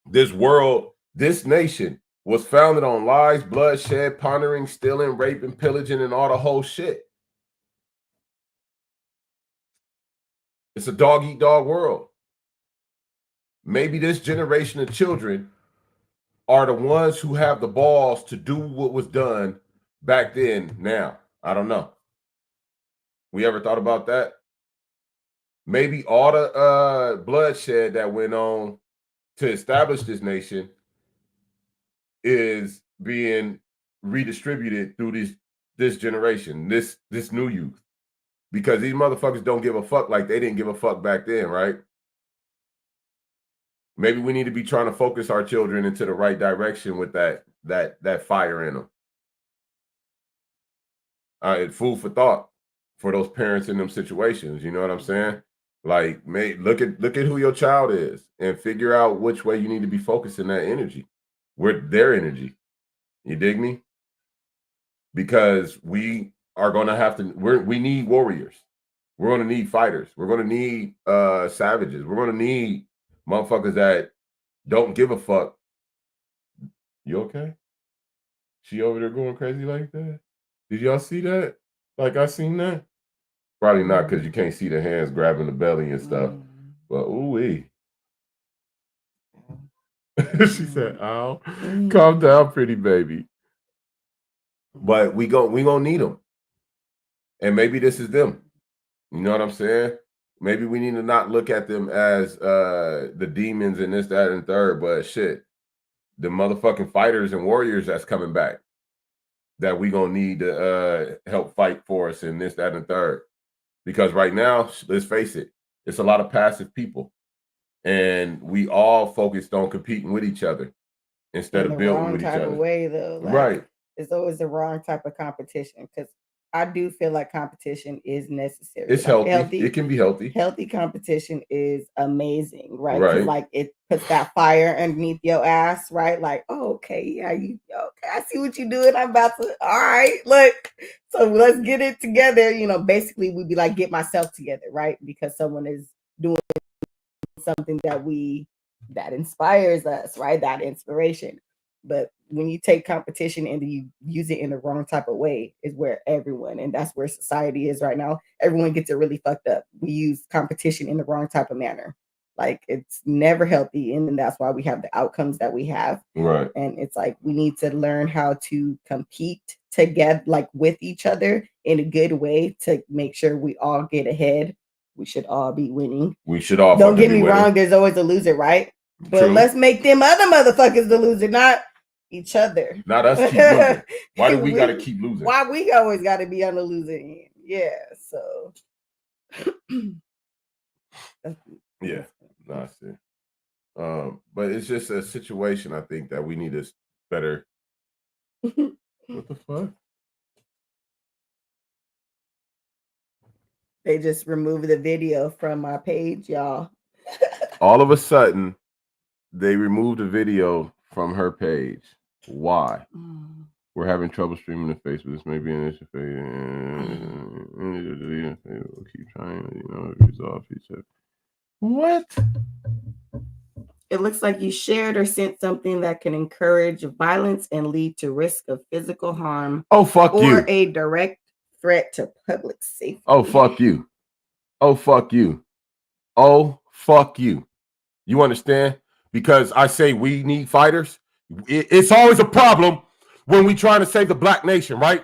This world, this nation was founded on lies, bloodshed, pondering, stealing, raping, pillaging, and all the whole shit. It's a dog-eat-dog world. Maybe this generation of children are the ones who have the balls to do what was done back then now. I don't know. We ever thought about that? Maybe all the bloodshed that went on to establish this nation is being redistributed through this generation, this new youth. Because these motherfuckers don't give a fuck like they didn't give a fuck back then, right? Maybe we need to be trying to focus our children into the right direction with that fire in them. It's food for thought for those parents in them situations. You know what I'm saying? Like, look at who your child is and figure out which way you need to be focusing that energy. With their energy. You dig me? Because we are going to have to, we need warriors. We're going to need fighters. We're going to need savages. We're going to need motherfuckers that don't give a fuck. You okay? She over there going crazy like that? Did y'all see that? Like I seen that? Probably not, because you can't see the hands grabbing the belly and stuff. But ooh-wee. She said, "Ow, calm down, pretty baby." But we gonna need them, and maybe this is them. You know what I'm saying? Maybe we need to not look at them as the demons and this, that, and third, but shit, the motherfucking fighters and warriors that's coming back that we gonna need to help fight for us in this, that, and third. Because right now, let's face it, it's a lot of passive people. And we all focused on competing with each other instead of building with each other. Way though, like, right? It's always the wrong type of competition because I do feel like competition is necessary. It's like healthy. It can be healthy. Healthy competition is amazing, right? Right. Like it puts that fire underneath your ass, right? Like, oh, okay, yeah, you okay? I see what you're doing. I'm about to. All right, look. So let's get it together. You know, basically, we'd be like, get myself together, right? Because someone is doing something that inspires us, right? That inspiration. But when you take competition and you use it in the wrong type of way is where and that's where society is right now. Everyone gets it really fucked up. We use competition in the wrong type of manner. Like it's never healthy. And then that's why we have the outcomes that we have. Right. And it's like, we need to learn how to compete together, like with each other in a good way to make sure we all get ahead. We should all be winning. We should all. Don't get me wrong. There's always a loser, right? But True. Let's make them other motherfuckers the loser, not each other. Not us keep losing. Why do we got to keep losing? Why we always got to be on the losing end? Yeah. So. Yeah. No, I see. But it's just a situation. I think that we need to better. What the fuck? They just removed the video from my page, y'all. All of a sudden, they removed the video from her page. Why? We're having trouble streaming the Facebook. This may be an issue for you. We'll keep trying, resolve each other. What? It looks like you shared or sent something that can encourage violence and lead to risk of physical harm. Oh, fuck you. Or a direct threat to public safety. Oh, fuck you. Oh, fuck you. Oh, fuck you. You understand? Because I say we need fighters. It's always a problem when we trying to save the black nation, right?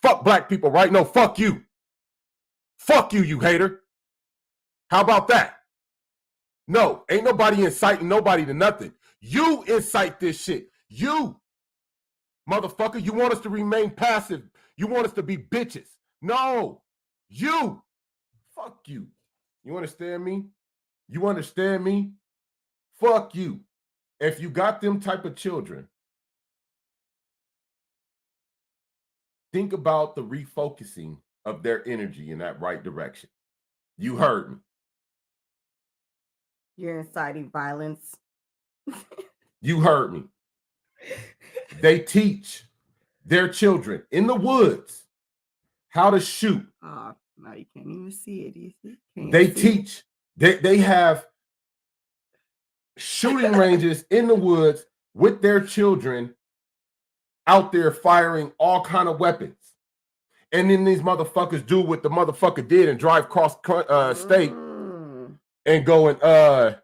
Fuck black people, right? No, fuck you. Fuck you, you hater. How about that? No, ain't nobody inciting nobody to nothing. You incite this shit. You, motherfucker, you want us to remain passive. You want us to be bitches. No, you. Fuck you. You understand me? You understand me? Fuck you. If you got them type of children, think about the refocusing of their energy in that right direction. You heard me. You're inciting violence. You heard me. They teach their children in the woods how to shoot. Oh, now you can't even see it. You see? They teach. They have shooting ranges in the woods with their children out there firing all kind of weapons. And then these motherfuckers do what the motherfucker did and drive cross state and go and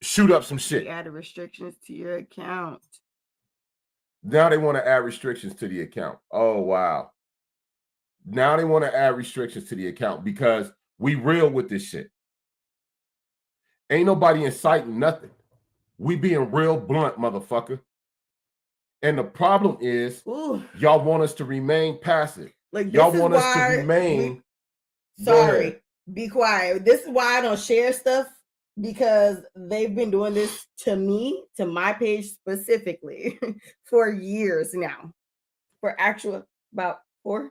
shoot up some shit. You added restrictions to your account. Now they want to add restrictions to the account. Oh, wow. Now they want to add restrictions to the account because we real with this shit. Ain't nobody inciting nothing. We being real blunt, motherfucker. And the problem is, y'all want us to remain passive. Like, y'all want us to remain. Sorry, be quiet. This is why I don't share stuff, because they've been doing this to me, to my page specifically, for years now. For actual about 4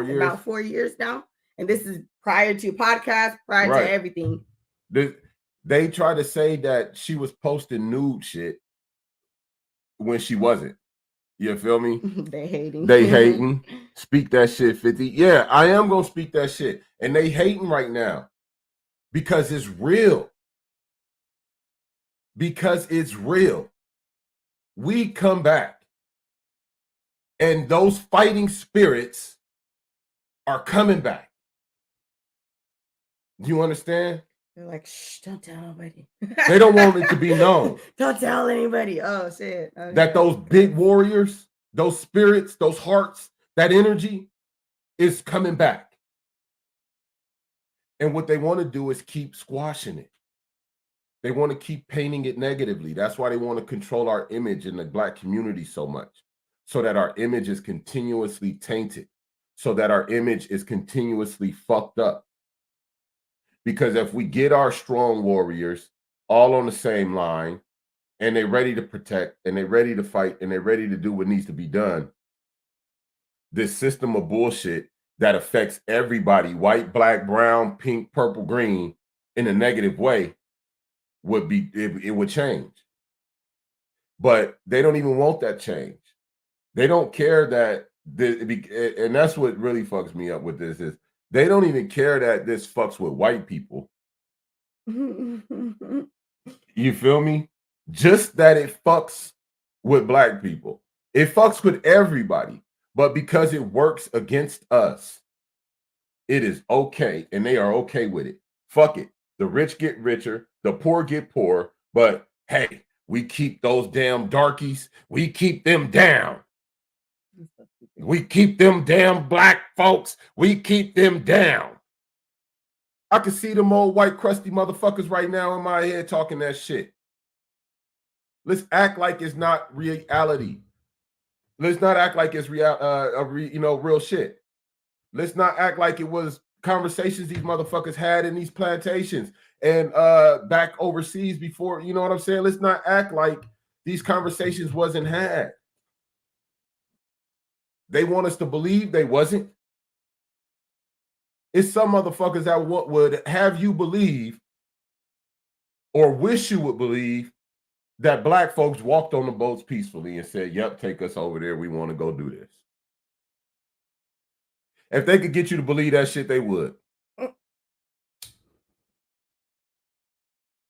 years. About 4 years now. And this is prior to podcast, prior to everything. They try to say that she was posting nude shit when she wasn't. You feel me? They hating. They hating. Speak that shit, 50. Yeah, I am going to speak that shit. And they hating right now because it's real. Because it's real. We come back. And those fighting spirits are coming back. Do you understand? They're like, shh, don't tell nobody. They don't want it to be known. Don't tell anybody. Oh, shit. Okay. That those big warriors, those spirits, those hearts, that energy is coming back. And what they want to do is keep squashing it. They want to keep painting it negatively. That's why they want to control our image in the black community so much, so that our image is continuously tainted, so that our image is continuously fucked up. Because if we get our strong warriors all on the same line and they're ready to protect, and they're ready to fight, and they're ready to do what needs to be done, this system of bullshit that affects everybody, white, black, brown, pink, purple, green, in a negative way, would be it would change. But they don't even want that change. They don't care that and that's what really fucks me up with this is they don't even care that this fucks with white people. You feel me? Just that it fucks with black people. It fucks with everybody. But because it works against us, it is okay. And they are okay with it. Fuck it. The rich get richer. The poor get poor. But hey, we keep those damn darkies. We keep them down. We keep them damn black folks. We keep them down. I can see them old white crusty motherfuckers right now in my head talking that shit. Let's act like it's not reality. Let's not act like it's real shit. Let's not act like it was conversations these motherfuckers had in these plantations and back overseas before, you know what I'm saying? Let's not act like these conversations wasn't had. They want us to believe they wasn't. It's some motherfuckers that would have you believe or wish you would believe that black folks walked on the boats peacefully and said, yep, take us over there. We want to go do this. If they could get you to believe that shit, they would.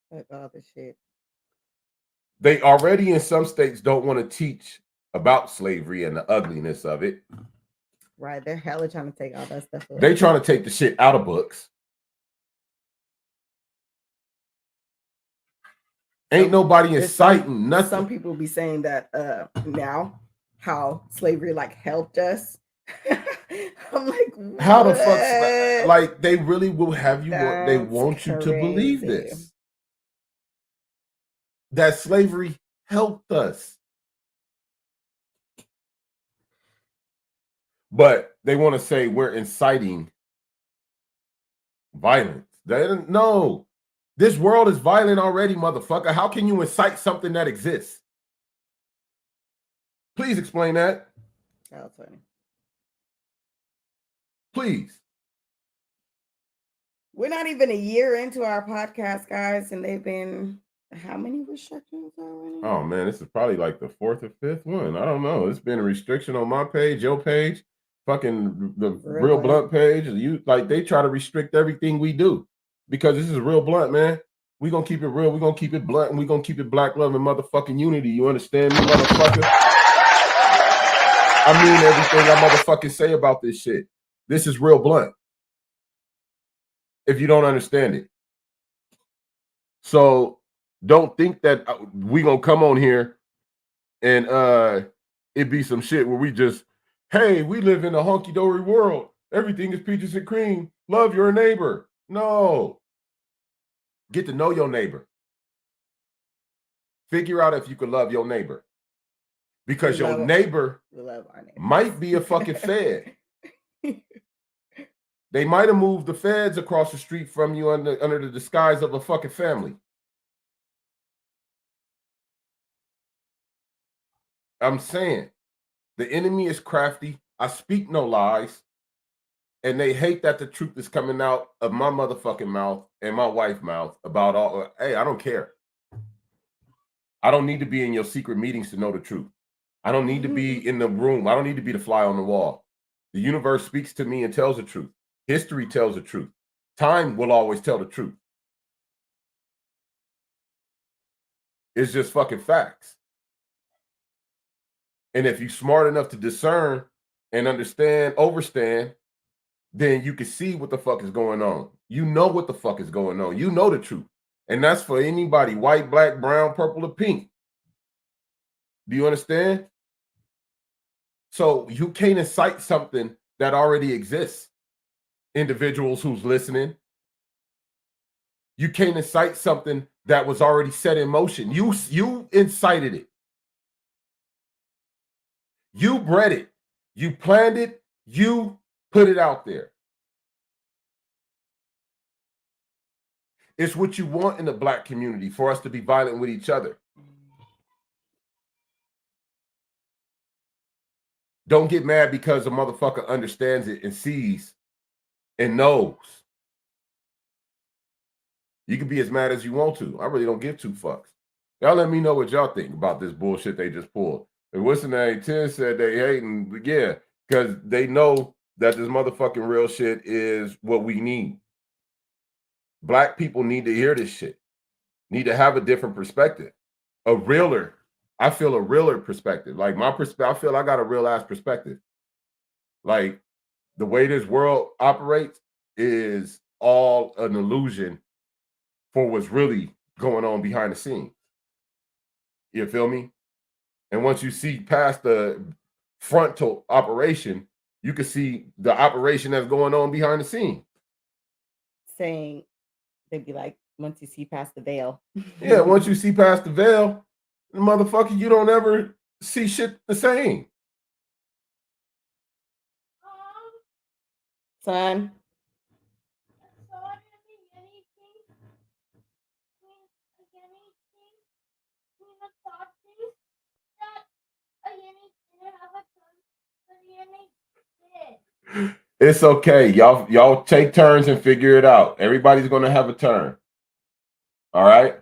Like all the shit. They already in some states don't want to teach about slavery and the ugliness of it. Right. They're hella trying to take all that stuff away. They trying to take the shit out of books. Ain't nobody inciting nothing. Some people be saying that now how slavery like helped us. I'm like, what? How the fuck? Like they really will have you. They want you to believe this. That slavery helped us. But they want to say we're inciting violence. No. This world is violent already, motherfucker. How can you incite something that exists? Please explain that. That's funny. Please. We're not even a year into our podcast, guys, and they've been how many restrictions already? Oh man, this is probably like the 4th or 5th one. I don't know. It's been a restriction on my page, your page, fucking the Real Blunt page. You like they try to restrict everything we do because this is Real Blunt, man. We gonna keep it real. We gonna keep it blunt, and we gonna keep it black love and motherfucking unity. You understand me, motherfucker? I mean everything I motherfucking say about this shit. This is Real Blunt. If you don't understand it. So don't think that we gonna come on here and it be some shit where we just, hey, we live in a hunky-dory world. Everything is peaches and cream. Love your neighbor. No. Get to know your neighbor. Figure out if you can love your neighbor. Because your neighbor might be a fucking Fed. They might have moved the feds across the street from you under the disguise of a fucking family. I'm saying the enemy is crafty. I speak no lies. And they hate that the truth is coming out of my motherfucking mouth and my wife's mouth about all. Hey, I don't care. I don't need to be in your secret meetings to know the truth. I don't need to be in the room. I don't need to be the fly on the wall. The universe speaks to me and tells the truth. History tells the truth. Time will always tell the truth. It's just fucking facts. And if you're smart enough to discern and understand, overstand, then you can see what the fuck is going on. You know what the fuck is going on. You know the truth. And that's for anybody, white, black, brown, purple, or pink. Do you understand? So you can't incite something that already exists. Individuals who's listening. You can't incite something that was already set in motion. You incited it. You bred it. You planned it. You put it out there. It's what you want in the black community, for us to be violent with each other. Don't get mad because a motherfucker understands it and sees and knows. You can be as mad as you want to. I really don't give two fucks. Y'all let me know what y'all think about this bullshit they just pulled. And what's the name? 10 said they hating. Yeah, because they know that this motherfucking real shit is what we need. Black people need to hear this shit. Need to have a different perspective. A realer. I feel a realer perspective. Like my perspective, I feel I got a real ass perspective. Like the way this world operates is all an illusion for what's really going on behind the scenes. You feel me? And once you see past the frontal operation, you can see the operation that's going on behind the scenes. Saying they'd be like, once you see past the veil. Yeah, once you see past the veil, motherfucker, you don't ever see shit the same. Son. It's okay. Y'all take turns and figure it out. Everybody's gonna have a turn. All right.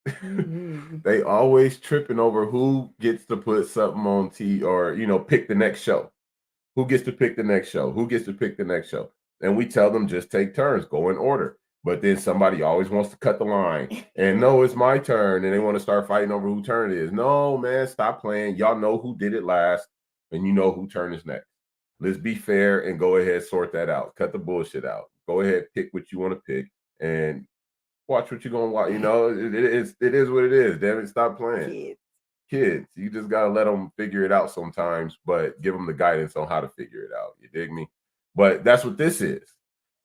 Mm-hmm. They always tripping over who gets to put something on T or pick the next show. Who gets to pick the next show? Who gets to pick the next show? And we tell them just take turns, go in order. But then somebody always wants to cut the line and no, it's my turn. And they want to start fighting over whose turn it is. No, man, stop playing. Y'all know who did it last and you know who turn is next. Let's be fair and go ahead, sort that out. Cut the bullshit out. Go ahead, pick what you want to pick and watch what you're going to watch. It is what it is. Damn it, stop playing. Kids, you just got to let them figure it out sometimes, but give them the guidance on how to figure it out. You dig me? But that's what this is.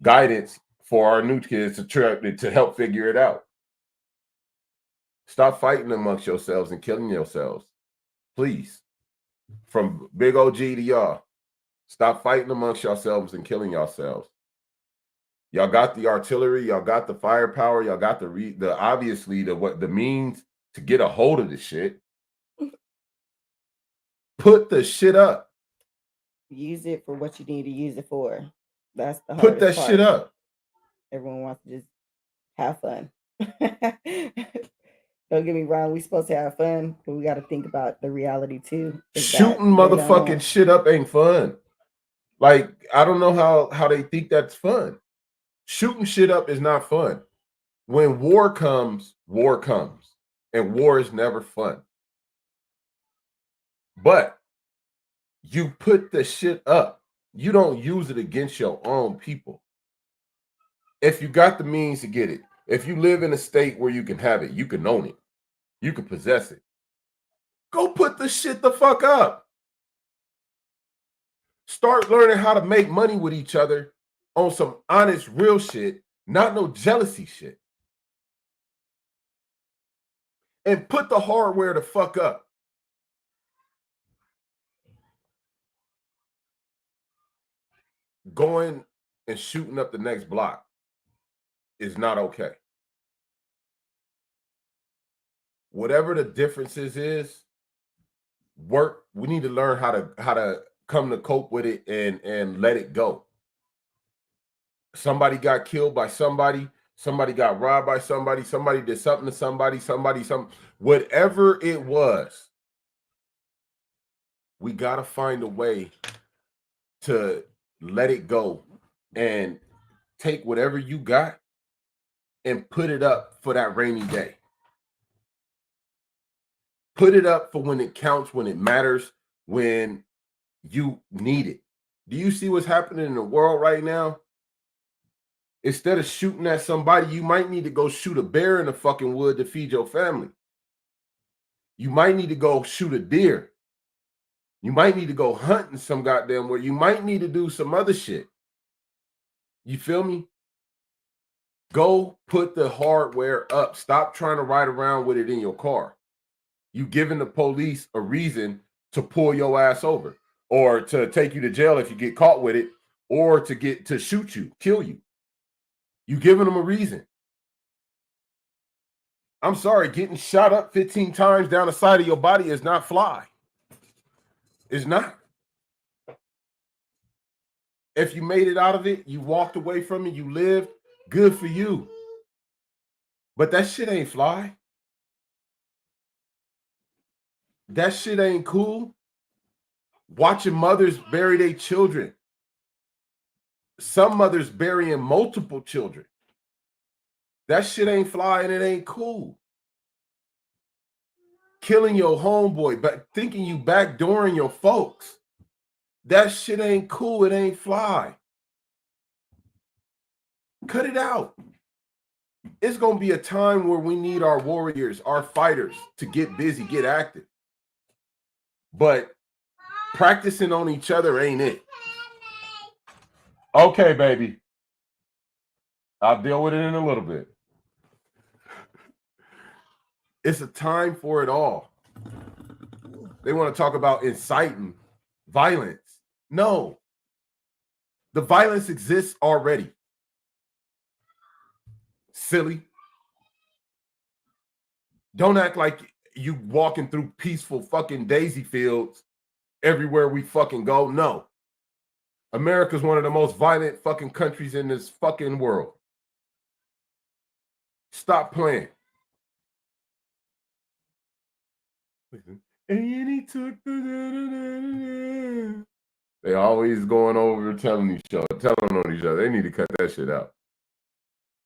Guidance for our new kids to help figure it out. Stop fighting amongst yourselves and killing yourselves. Please. From Big OG to y'all. Stop fighting amongst yourselves and killing yourselves. Y'all got the artillery, y'all got the firepower, y'all got the obviously the means to get a hold of this shit. Put the shit up. Use it for what you need to use it for. That's the put that part. Shit up. Everyone wants to just have fun. Don't get me wrong, we're supposed to have fun, but we got to think about the reality too. Shooting motherfucking shit up ain't fun. Like, I don't know how they think that's fun. Shooting shit up is not fun. When war comes, and war is never fun. But you put the shit up. You don't use it against your own people. If you got the means to get it, if you live in a state where you can have it, you can own it, you can possess it, go put the shit the fuck up. Start learning how to make money with each other on some honest, real shit, not no jealousy shit. And put the hardware the fuck up. Going and shooting up the next block is not okay. Whatever the differences is, we need to learn how to come to cope with it and let it go. Somebody got killed by somebody got robbed by somebody did something to somebody, whatever it was, we got to find a way to let it go and take whatever you got and put it up for that rainy day. Put it up for when it counts, when it matters, when you need it. Do you see what's happening in the world right now? Instead of shooting at somebody, you might need to go shoot a bear in the fucking wood to feed your family. You might need to go shoot a deer. You might need to go hunting some goddamn where. You might need to do some other shit. You feel me? Go put the hardware up. Stop trying to ride around with it in your car. You giving the police a reason to pull your ass over or to take you to jail if you get caught with it or to shoot you, kill you. You giving them a reason. I'm sorry, getting shot up 15 times down the side of your body is not fly. It's not. If you made it out of it, you walked away from it, you lived, good for you. But that shit ain't fly. That shit ain't cool. Watching mothers bury their children. Some mothers burying multiple children. That shit ain't fly and it ain't cool. Killing your homeboy, but thinking you backdooring your folks. That shit ain't cool. It ain't fly. Cut it out. It's going to be a time where we need our warriors, our fighters to get busy, get active. But practicing on each other ain't it. Okay, baby. I'll deal with it in a little bit. It's a time for it all. They want to talk about inciting violence. No. The violence exists already. Silly. Don't act like you walking through peaceful fucking daisy fields everywhere we fucking go. No. America's one of the most violent fucking countries in this fucking world. Stop playing. And he took the... They always going over telling on each other. They need to cut that shit out.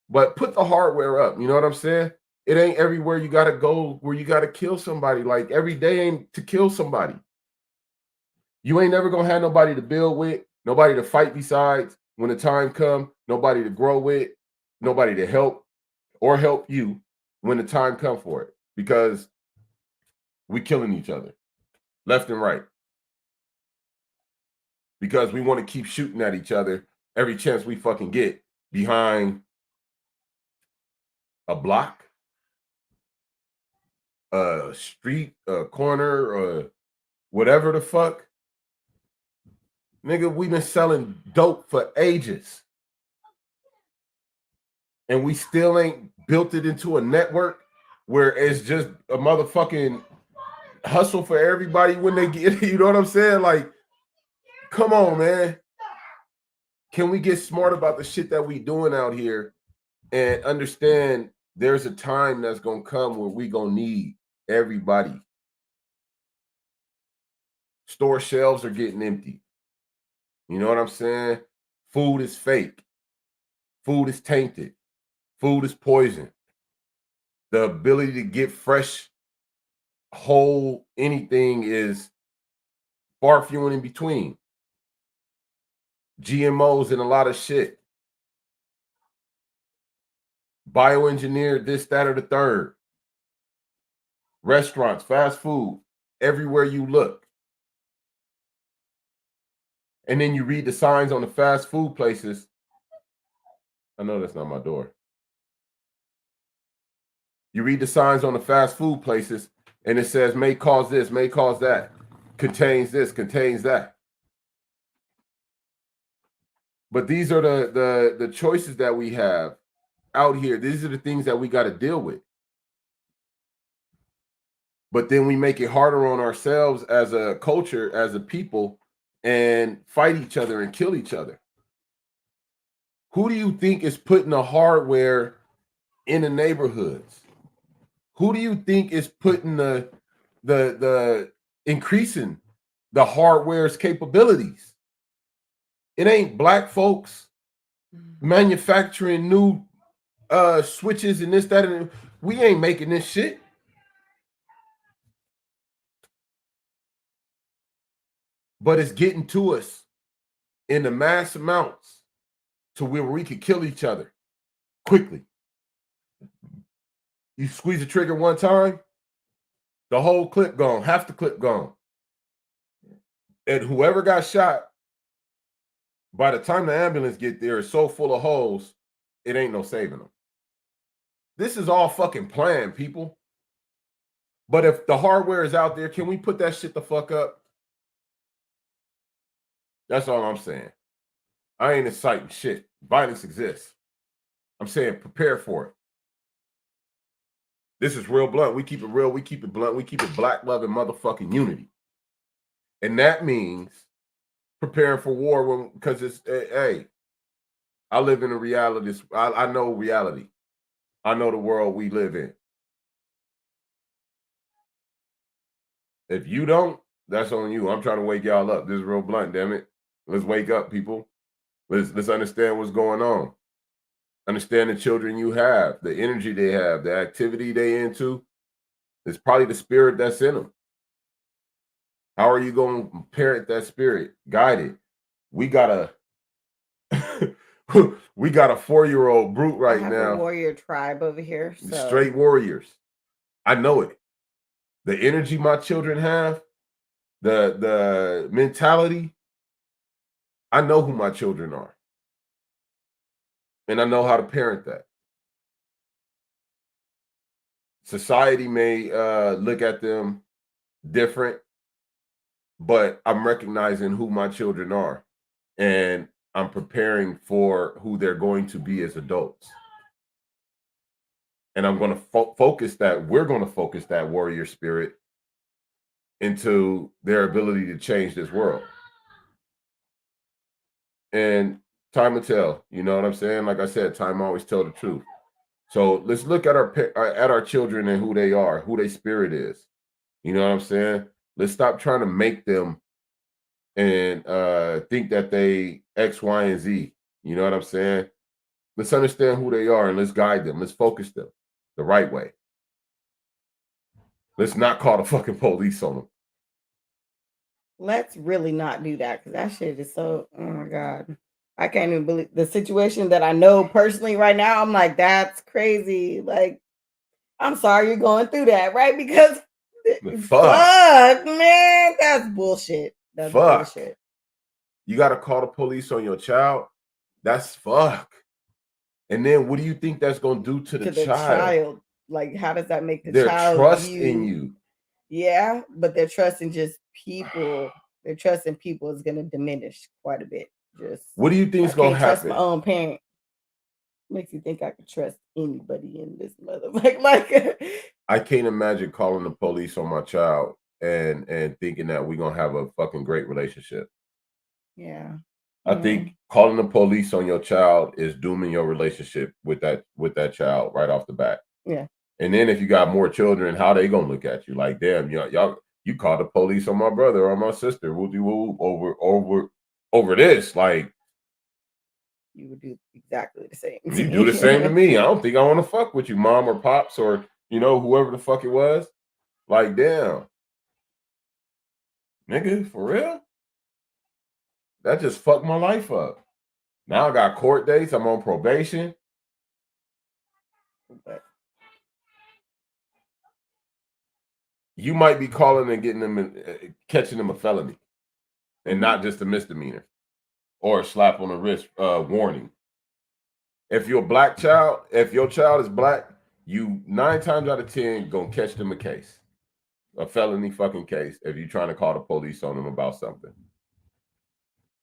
But put the hardware up. You know what I'm saying? It ain't everywhere you got to go where you got to kill somebody. Like every day ain't to kill somebody. You ain't never going to have nobody to build with, nobody to fight besides when the time comes, nobody to grow with, nobody to help or help you when the time comes for it. Because we killing each other left and right. Because we want to keep shooting at each other every chance we fucking get behind a block, a street, a corner, or whatever the fuck. Nigga, we've been selling dope for ages. And we still ain't built it into a network where it's just a motherfucking hustle for everybody when they get, you know what I'm saying? Like, come on, man. Can we get smart about the shit that we doing out here and understand there's a time that's going to come where we going to need everybody. Store shelves are getting empty. You know what I'm saying? Food is fake. Food is tainted. Food is poison. The ability to get fresh, whole anything is far few and in between. GMOs and a lot of shit. Bioengineered this, that, or the third. Restaurants, fast food, everywhere you look. And then you read the signs on the fast food places. I know that's not my door. You read the signs on the fast food places, and it says may cause this, may cause that, contains this, contains that. But these are the choices that we have out here. These are the things that we got to deal with. But then we make it harder on ourselves as a culture, as a people, and fight each other and kill each other. Who do you think is putting the hardware in the neighborhoods? Who do you think is putting the increasing the hardware's capabilities? It ain't black folks manufacturing new switches and this, that, and we ain't making this shit. But it's getting to us in the mass amounts to where we could kill each other quickly. You squeeze the trigger one time, the whole clip gone, half the clip gone. And whoever got shot, by the time the ambulance get there, is so full of holes, it ain't no saving them. This is all fucking planned, people. But if the hardware is out there, can we put that shit the fuck up? That's all I'm saying. I ain't inciting shit. Violence exists. I'm saying prepare for it. This is real blunt. We keep it real. We keep it blunt. We keep it black love and motherfucking unity. And that means preparing for war because it's, hey, I live in a reality. I know reality. I know the world we live in. If you don't, that's on you. I'm trying to wake y'all up. This is real blunt, damn it. Let's wake up, people. Let's understand what's going on. Understand the children you have, the energy they have, the activity they into. It's probably the spirit that's in them. How are you going to parent that spirit? Guide it. We got a 4-year-old brute right now. A warrior tribe over here. So. Straight warriors. I know it. The energy my children have, the mentality. I know who my children are. And I know how to parent that. Society may look at them different, but I'm recognizing who my children are. And I'm preparing for who they're going to be as adults. And I'm going to focus that. We're going to focus that warrior spirit into their ability to change this world. And time will tell. You know what I'm saying? Like I said, time always tell the truth. So let's look at our children and who they are, who their spirit is. You know what I'm saying? Let's stop trying to make them and think that they X, Y, and Z. You know what I'm saying? Let's understand who they are and let's guide them. Let's focus them the right way. Let's not call the fucking police on them. Let's really not do that because that shit is so, oh my God. I can't even believe the situation that I know personally right now. I'm like, that's crazy. Like, I'm sorry you're going through that, right? Because fuck, man, that's bullshit. That's bullshit. You got to call the police on your child. That's fuck. And then what do you think that's going to do to the child? Like, how does that make their child trust in you? Yeah, but their trust in just people, their trust in people is going to diminish quite a bit. Just what do you think is going to happen? Trust my own parent. Makes you think I could trust anybody in this motherfucker. Like, I can't imagine calling the police on my child and thinking that we're gonna have a fucking great relationship. Yeah. I think calling the police on your child is dooming your relationship with that child right off the bat. Yeah. And then if you got more children, how they gonna look at you? Like, damn, y'all, you called the police on my brother or my sister. Over this, like. You would do exactly the same. You do the same to me. I don't think I want to fuck with you, mom or pops or, whoever the fuck it was. Like, damn. Nigga, for real? That just fucked my life up. Now I got court dates. I'm on probation. But you might be calling and getting them, catching them a felony and not just a misdemeanor. Or a slap on the wrist warning. If you're a black child, if your child is black, you 9 times out of 10 gonna catch them a case, a felony fucking case. If you're trying to call the police on them about something,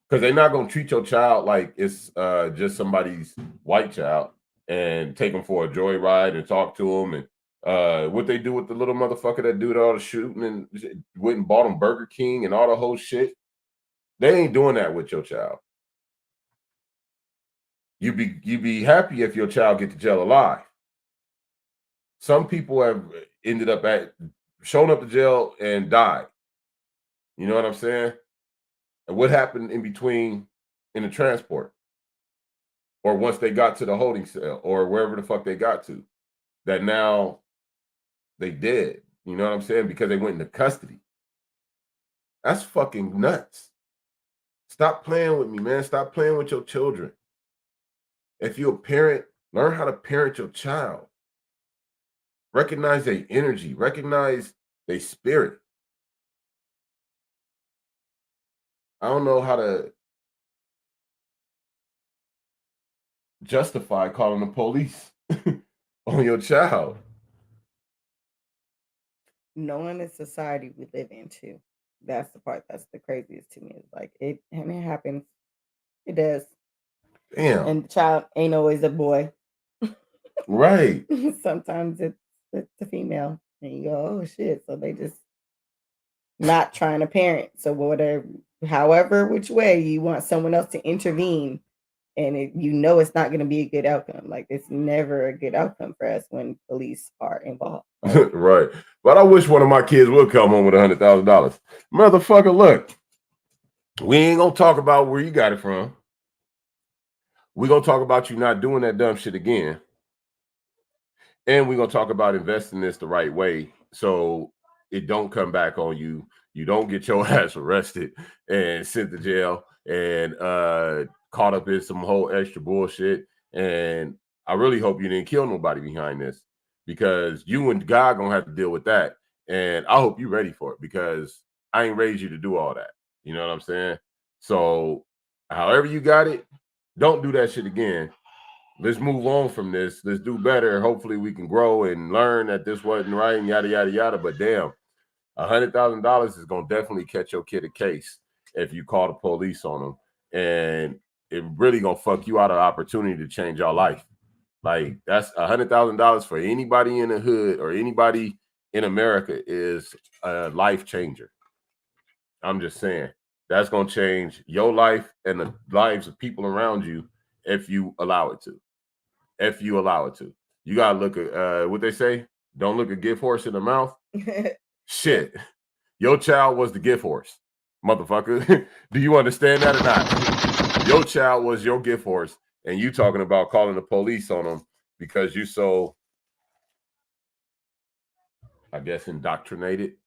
because they're not gonna treat your child like it's just somebody's white child and take them for a joyride and talk to them and what they do with the little motherfucker that do all the shooting and went and bought them Burger King and all the whole shit. They ain't doing that with your child. You be happy if your child get to jail alive. Some people have ended up shown up to jail and died. You know what I'm saying? And what happened in between in the transport? Or once they got to the holding cell or wherever the fuck they got to, that now they dead. You know what I'm saying? Because they went into custody. That's fucking nuts. Stop playing with me, man. Stop playing with your children. If you're a parent, learn how to parent your child. Recognize their energy. Recognize their spirit. I don't know how to justify calling the police on your child. Knowing the society we live in too. That's the part that's the craziest to me. It's like it happens. It does. Damn. And the child ain't always a boy. Right. Sometimes it's a female. And you go, oh shit. So they just not trying to parent. So whatever, however, which way you want someone else to intervene, and it's not going to be a good outcome. Like it's never a good outcome for us when police are involved. Right. But I wish one of my kids would come home with $100,000. Motherfucker, look, we ain't gonna talk about where you got it from. We're gonna talk about you not doing that dumb shit again. And we're gonna talk about investing this the right way so it don't come back on you. You don't get your ass arrested and sent to jail and caught up in some whole extra bullshit. And I really hope you didn't kill nobody behind this, because you and God gonna have to deal with that. And I hope you're ready for it, because I ain't raised you to do all that. You know what I'm saying? So however you got it, don't do that shit again. Let's move on from this. Let's do better. Hopefully we can grow and learn that this wasn't right and yada, yada, yada. But damn, $100,000 is going to definitely catch your kid a case if you call the police on them. And it really going to fuck you out of opportunity to change your life. Like, that's $100,000 for anybody in the hood or anybody in America is a life changer. I'm just saying, that's going to change your life and the lives of people around you if you allow it to. If you allow it to. You got to look at what they say. Don't look a gift horse in the mouth. Shit. Your child was the gift horse, motherfucker. Do you understand that or not? Your child was your gift horse, and you talking about calling the police on them because you so, I guess, indoctrinated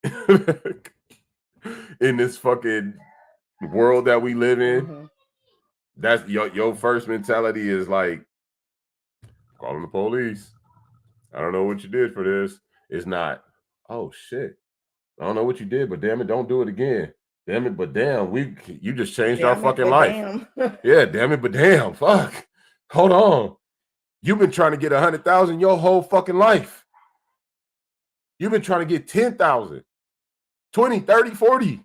in this fucking world that we live in. Mm-hmm. That's your first mentality is like, calling the police. I don't know what you did for this. It's not, oh shit, I don't know what you did, but damn it, don't do it again. Damn it, but damn, you just changed our fucking life. Yeah, damn it, but damn, fuck. Hold on. You've been trying to get 100,000 your whole fucking life. You've been trying to get 10,000, 20, 30, 40,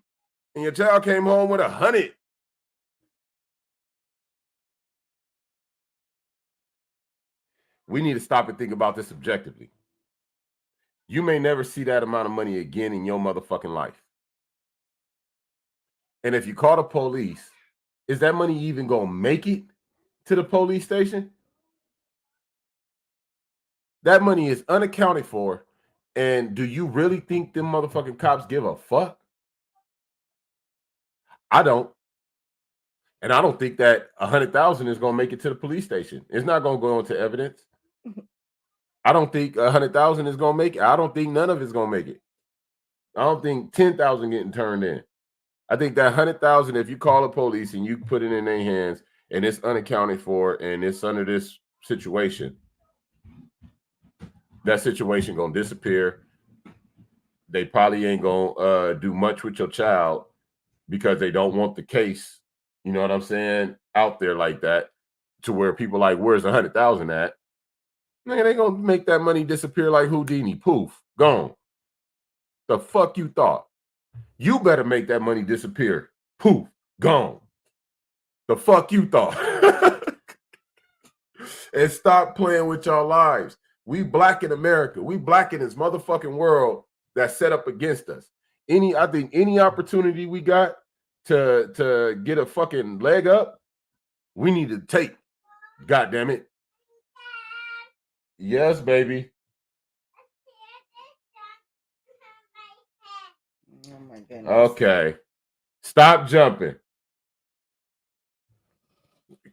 and your child came home with 100. We need to stop and think about this objectively. You may never see that amount of money again in your motherfucking life. And if you call the police, is that money even going to make it to the police station? That money is unaccounted for. And do you really think them motherfucking cops give a fuck? I don't. And I don't think that 100,000 is going to make it to the police station. It's not going to go into evidence. I don't think 100,000 is going to make it. I don't think none of it's going to make it. I don't think 10,000 getting turned in. I think that 100,000, if you call the police and you put it in their hands and it's unaccounted for and it's under this situation, that situation going to disappear. They probably ain't going to do much with your child because they don't want the case, you know what I'm saying, out there like that, to where people like, where's 100,000 at? Man, they gonna make that money disappear like Houdini. Poof, gone. The fuck you thought? You better make that money disappear. Poof, gone. The fuck you thought? And stop playing with your lives. We black in America. We black in this motherfucking world that's set up against us. I think any opportunity we got to get a fucking leg up, we need to take. God damn it. Yes, baby. Oh my goodness. Okay. Stop jumping.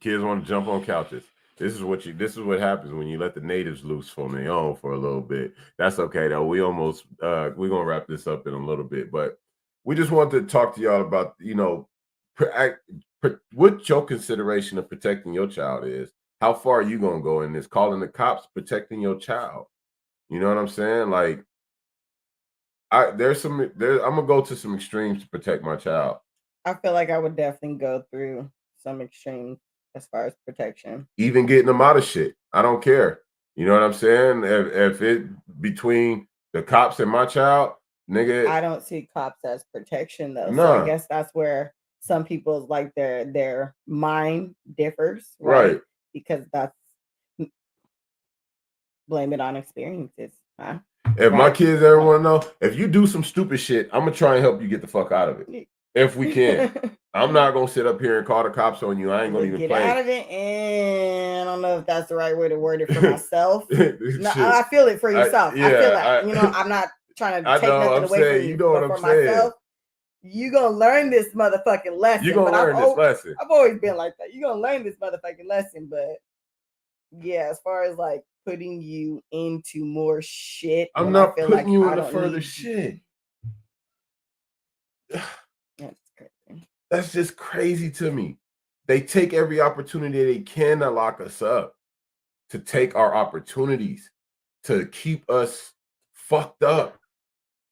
Kids want to jump on couches. This is what happens when you let the natives loose from their own for a little bit. That's okay though. We're gonna wrap this up in a little bit, but we just wanted to talk to y'all about, what your consideration of protecting your child is. How far are you gonna go in this? Calling the cops, protecting your child. You know what I'm saying? Like, I'm gonna go to some extremes to protect my child. I feel like I would definitely go through some extremes as far as protection. Even getting them out of shit. I don't care. You know what I'm saying? If it between the cops and my child, nigga. I don't see cops as protection though. No. So I guess that's where some people's like their mind differs. Right. Because that's blame it on experiences. If my kids ever want to know, if you do some stupid shit, I'm gonna try and help you get the fuck out of it. If we can. I'm not gonna sit up here and call the cops on you. I ain't gonna even get play. Out of it, and I don't know if that's the right way to word it for myself. No, I feel it for yourself. I feel like I'm not trying to take nothing away from you. Know what I'm saying. Myself, you gonna learn this motherfucking lesson. You gonna learn this lesson. I've always been like that. You gonna learn this motherfucking lesson, but yeah, as far as like putting you into more shit, I'm not putting you into further shit. That's just crazy to me. They take every opportunity they can to lock us up, to take our opportunities, to keep us fucked up.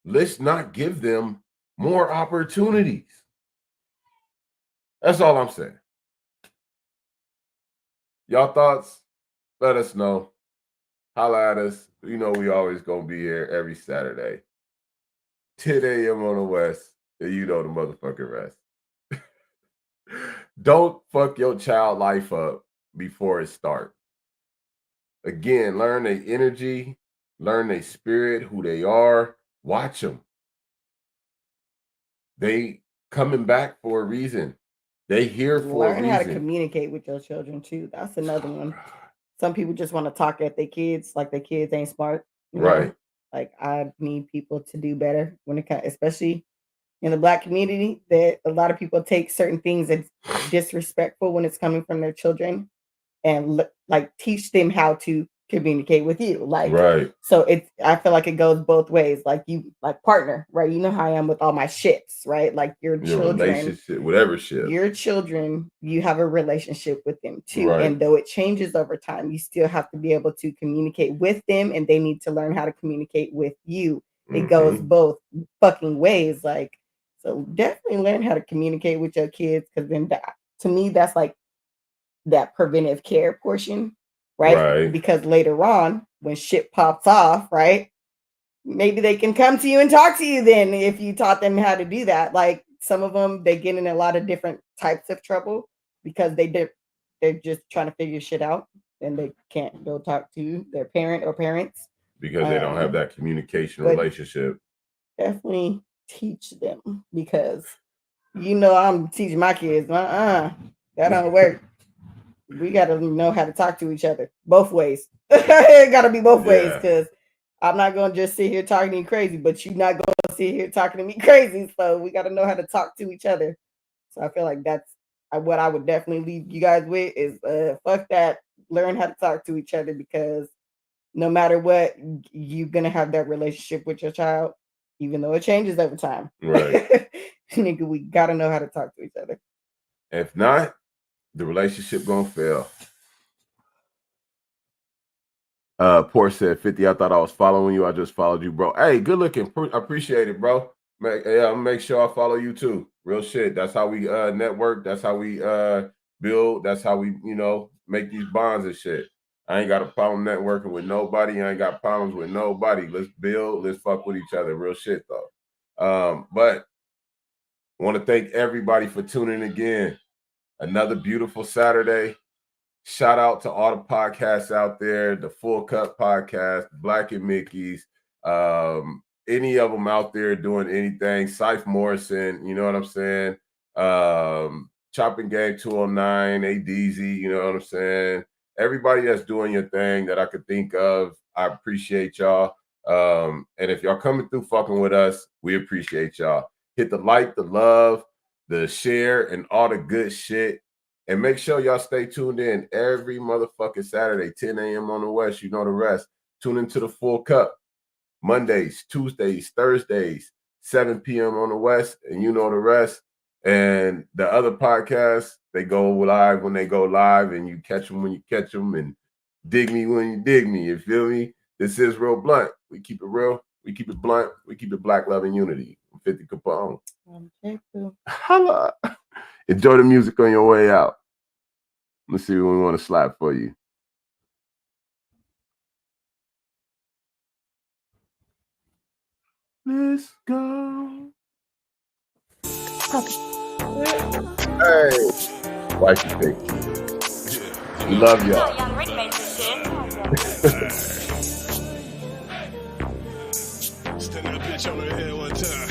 Let's not give them more opportunities. That's all I'm saying. Y'all thoughts? Let us know. Holla at us. You know we always gonna be here every Saturday. 10 a.m. on the West. And you know the motherfucking rest. Don't fuck your child life up before it starts. Again, learn their energy, learn their spirit, who they are. Watch them. They coming back for a reason. They here for a reason. Learn how to communicate with your children too. That's another one. Some people just want to talk at their kids like their kids ain't smart. Right. Like I need people to do better when it comes, especially in the Black community, that a lot of people take certain things as disrespectful when it's coming from their children, and like teach them how to communicate with you. Like, right. So I feel like it goes both ways. Like you, like partner, right? You know how I am with all my shits, right? Like your children, relationship, whatever shit. Your children, you have a relationship with them too. Right. And though it changes over time, you still have to be able to communicate with them, and they need to learn how to communicate with you. It goes both fucking ways. Like, so definitely learn how to communicate with your kids, because then to me, that's like that preventive care portion. Right? Because later on, when shit pops off, right? Maybe they can come to you and talk to you then if you taught them how to do that. Like some of them, they get in a lot of different types of trouble because they're just trying to figure shit out, and they can't go talk to their parent or parents. Because they don't have that communication relationship. Definitely teach them, because I'm teaching my kids, that don't work. We got to know how to talk to each other both ways. It got to be both ways, because I'm not going to just sit here talking to you crazy, but you're not going to sit here talking to me crazy. So we got to know how to talk to each other. So I feel like that's what I would definitely leave you guys with is fuck that. Learn how to talk to each other, because no matter what, you're going to have that relationship with your child, even though it changes over time. Right. Nigga, we got to know how to talk to each other. If not, the relationship gonna fail. Porsche said 50. I thought I was following you. I just followed you, bro. Hey, good looking. Appreciate it, bro. I'll make sure I follow you too. Real shit. That's how we network. That's how we build. That's how we, make these bonds and shit. I ain't got a problem networking with nobody. I ain't got problems with nobody. Let's build. Let's fuck with each other. Real shit though. But I want to thank everybody for tuning in again. Another beautiful Saturday. Shout out to all the podcasts out there, the Full Cup podcast, Black and Mickey's, any of them out there doing anything. Syph Morrison, you know what I'm saying? Chopping Gang 209, ADZ, you know what I'm saying? Everybody that's doing your thing that I could think of, I appreciate y'all. And if y'all coming through fucking with us, we appreciate y'all. Hit the like, the love, the share, and all the good shit. And make sure y'all stay tuned in every motherfucking Saturday, 10 a.m. on the West. You know the rest. Tune into the Full Cup. Mondays, Tuesdays, Thursdays, 7 p.m. on the West. And you know the rest. And the other podcasts, they go live when they go live. And you catch them when you catch them. And dig me when you dig me. You feel me? This is Real Blunt. We keep it real. We keep it blunt. We keep it Black Love and Unity. 50 Capone. Holla. Enjoy the music on your way out. Let's see what we want to slap for you. Let's go. Hey. Wifey pick. We love y'all. bitch on her head one time.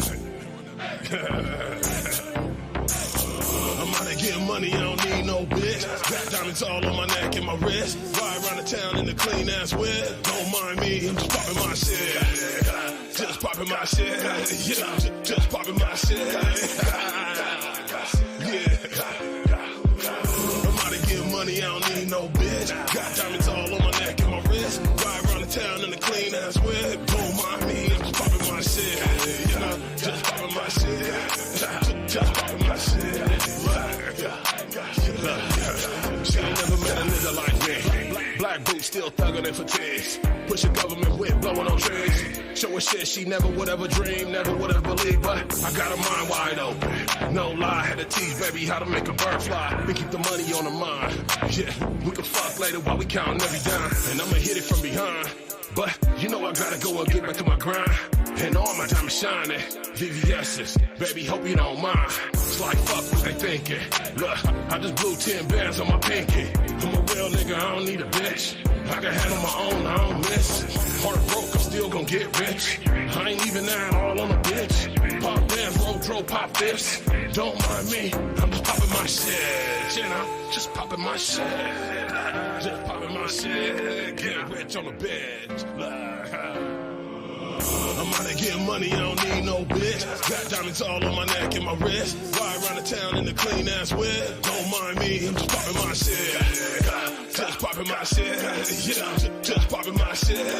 I'm out to get money, I don't need no bitch. Got diamonds all on my neck and my wrist. Ride around the town in a clean ass whip. Don't mind me, I'm just popping my shit. Just popping my shit. Yeah, just popping my shit. Yeah. I'm out to get money, I don't need no bitch. Got diamonds all on my neck and my wrist. Ride around the town in a clean ass whip. Don't mind me, I'm just popping my shit. You know, just popping my shit. Just popping my shit. She ain't never met a nigga like me. Black boots still thuggin' in fatigues. Push a government whip, blowing on trees. Showing shit she never would ever dream, never would have believed. But I got her mind wide open. No lie, had to teach baby how to make a bird fly. And keep the money on the mind. Yeah, we can fuck later while we counting every dime. And I'ma hit it from behind. But you know I gotta go and get back to my grind. And all my diamonds shining. VVS's, baby, hope you don't mind. It's like fuck what they thinking. Look, I just blew 10 bands on my pinky. I'm a real nigga, I don't need a bitch. I can handle my own, I don't miss it. Heart broke, I'm still gon' get rich. I ain't even that all on a bitch. Pop dance, roll, throw, pop this. Don't mind me, I'm just popping my shit. You know, just popping my shit. Just popping my shit. Get rich on the bench. I'm out to get money, I don't need no bitch. Got diamonds all on my neck and my wrist. Ride around the town in a clean ass whip. Don't mind me, I'm just popping my shit. Just popping my shit. Yeah, just popping my shit. Yeah.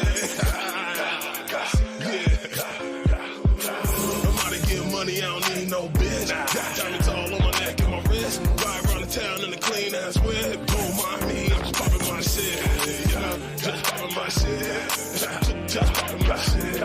I'm out to get money, I don't need no bitch. Got diamonds all on my neck and my wrist. Ride around the town in a clean ass whip. Don't mind me, I'm just popping my shit. Yeah, just popping my shit. Just popping my shit. I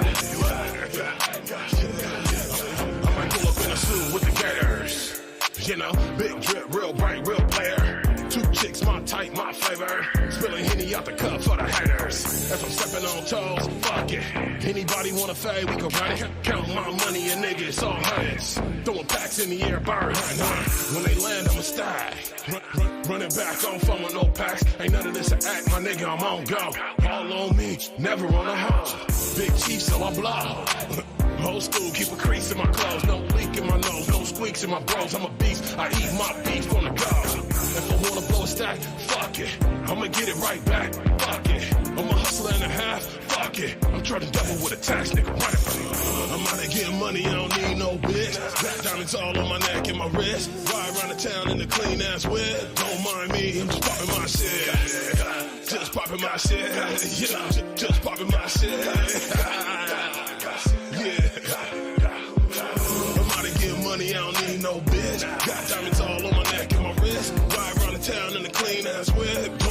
might pull up in a suit with the gators. You know, big drip, real bright, real player. 2 chicks, my type, my flavor. Spilling Henny out the cup for the haters. If I'm stepping on toes, fuck it. Anybody wanna fade, we gon' run it. Count my money and niggas, all hundreds. Throwing packs in the air, burn. When they land, I'ma stack. Running back on phone with no packs. Ain't none of this an act, my nigga, I'm on go. All on me, never on a hoe. Big chief, so I blow. Old school, keep a crease in my clothes. No leak in my nose, no squeaks in my bros. I'm a beast, I eat my beef on the go. If I wanna blow a stack, fuck it. I'ma get it right back, fuck it. I'm a hustler and a half, fuck it. I'm trying to double with a tax, nigga, run it for me. I'm out to get money, I don't need no bitch. Got diamonds all on my neck and my wrist. Ride around the town in a clean ass whip. Don't mind me, I'm just popping my shit. Just popping my shit. Yeah, just popping my shit. Yeah. I'm out to get money, I don't need no bitch. Got diamonds all on my neck and my wrist. Ride around the town in a clean ass whip.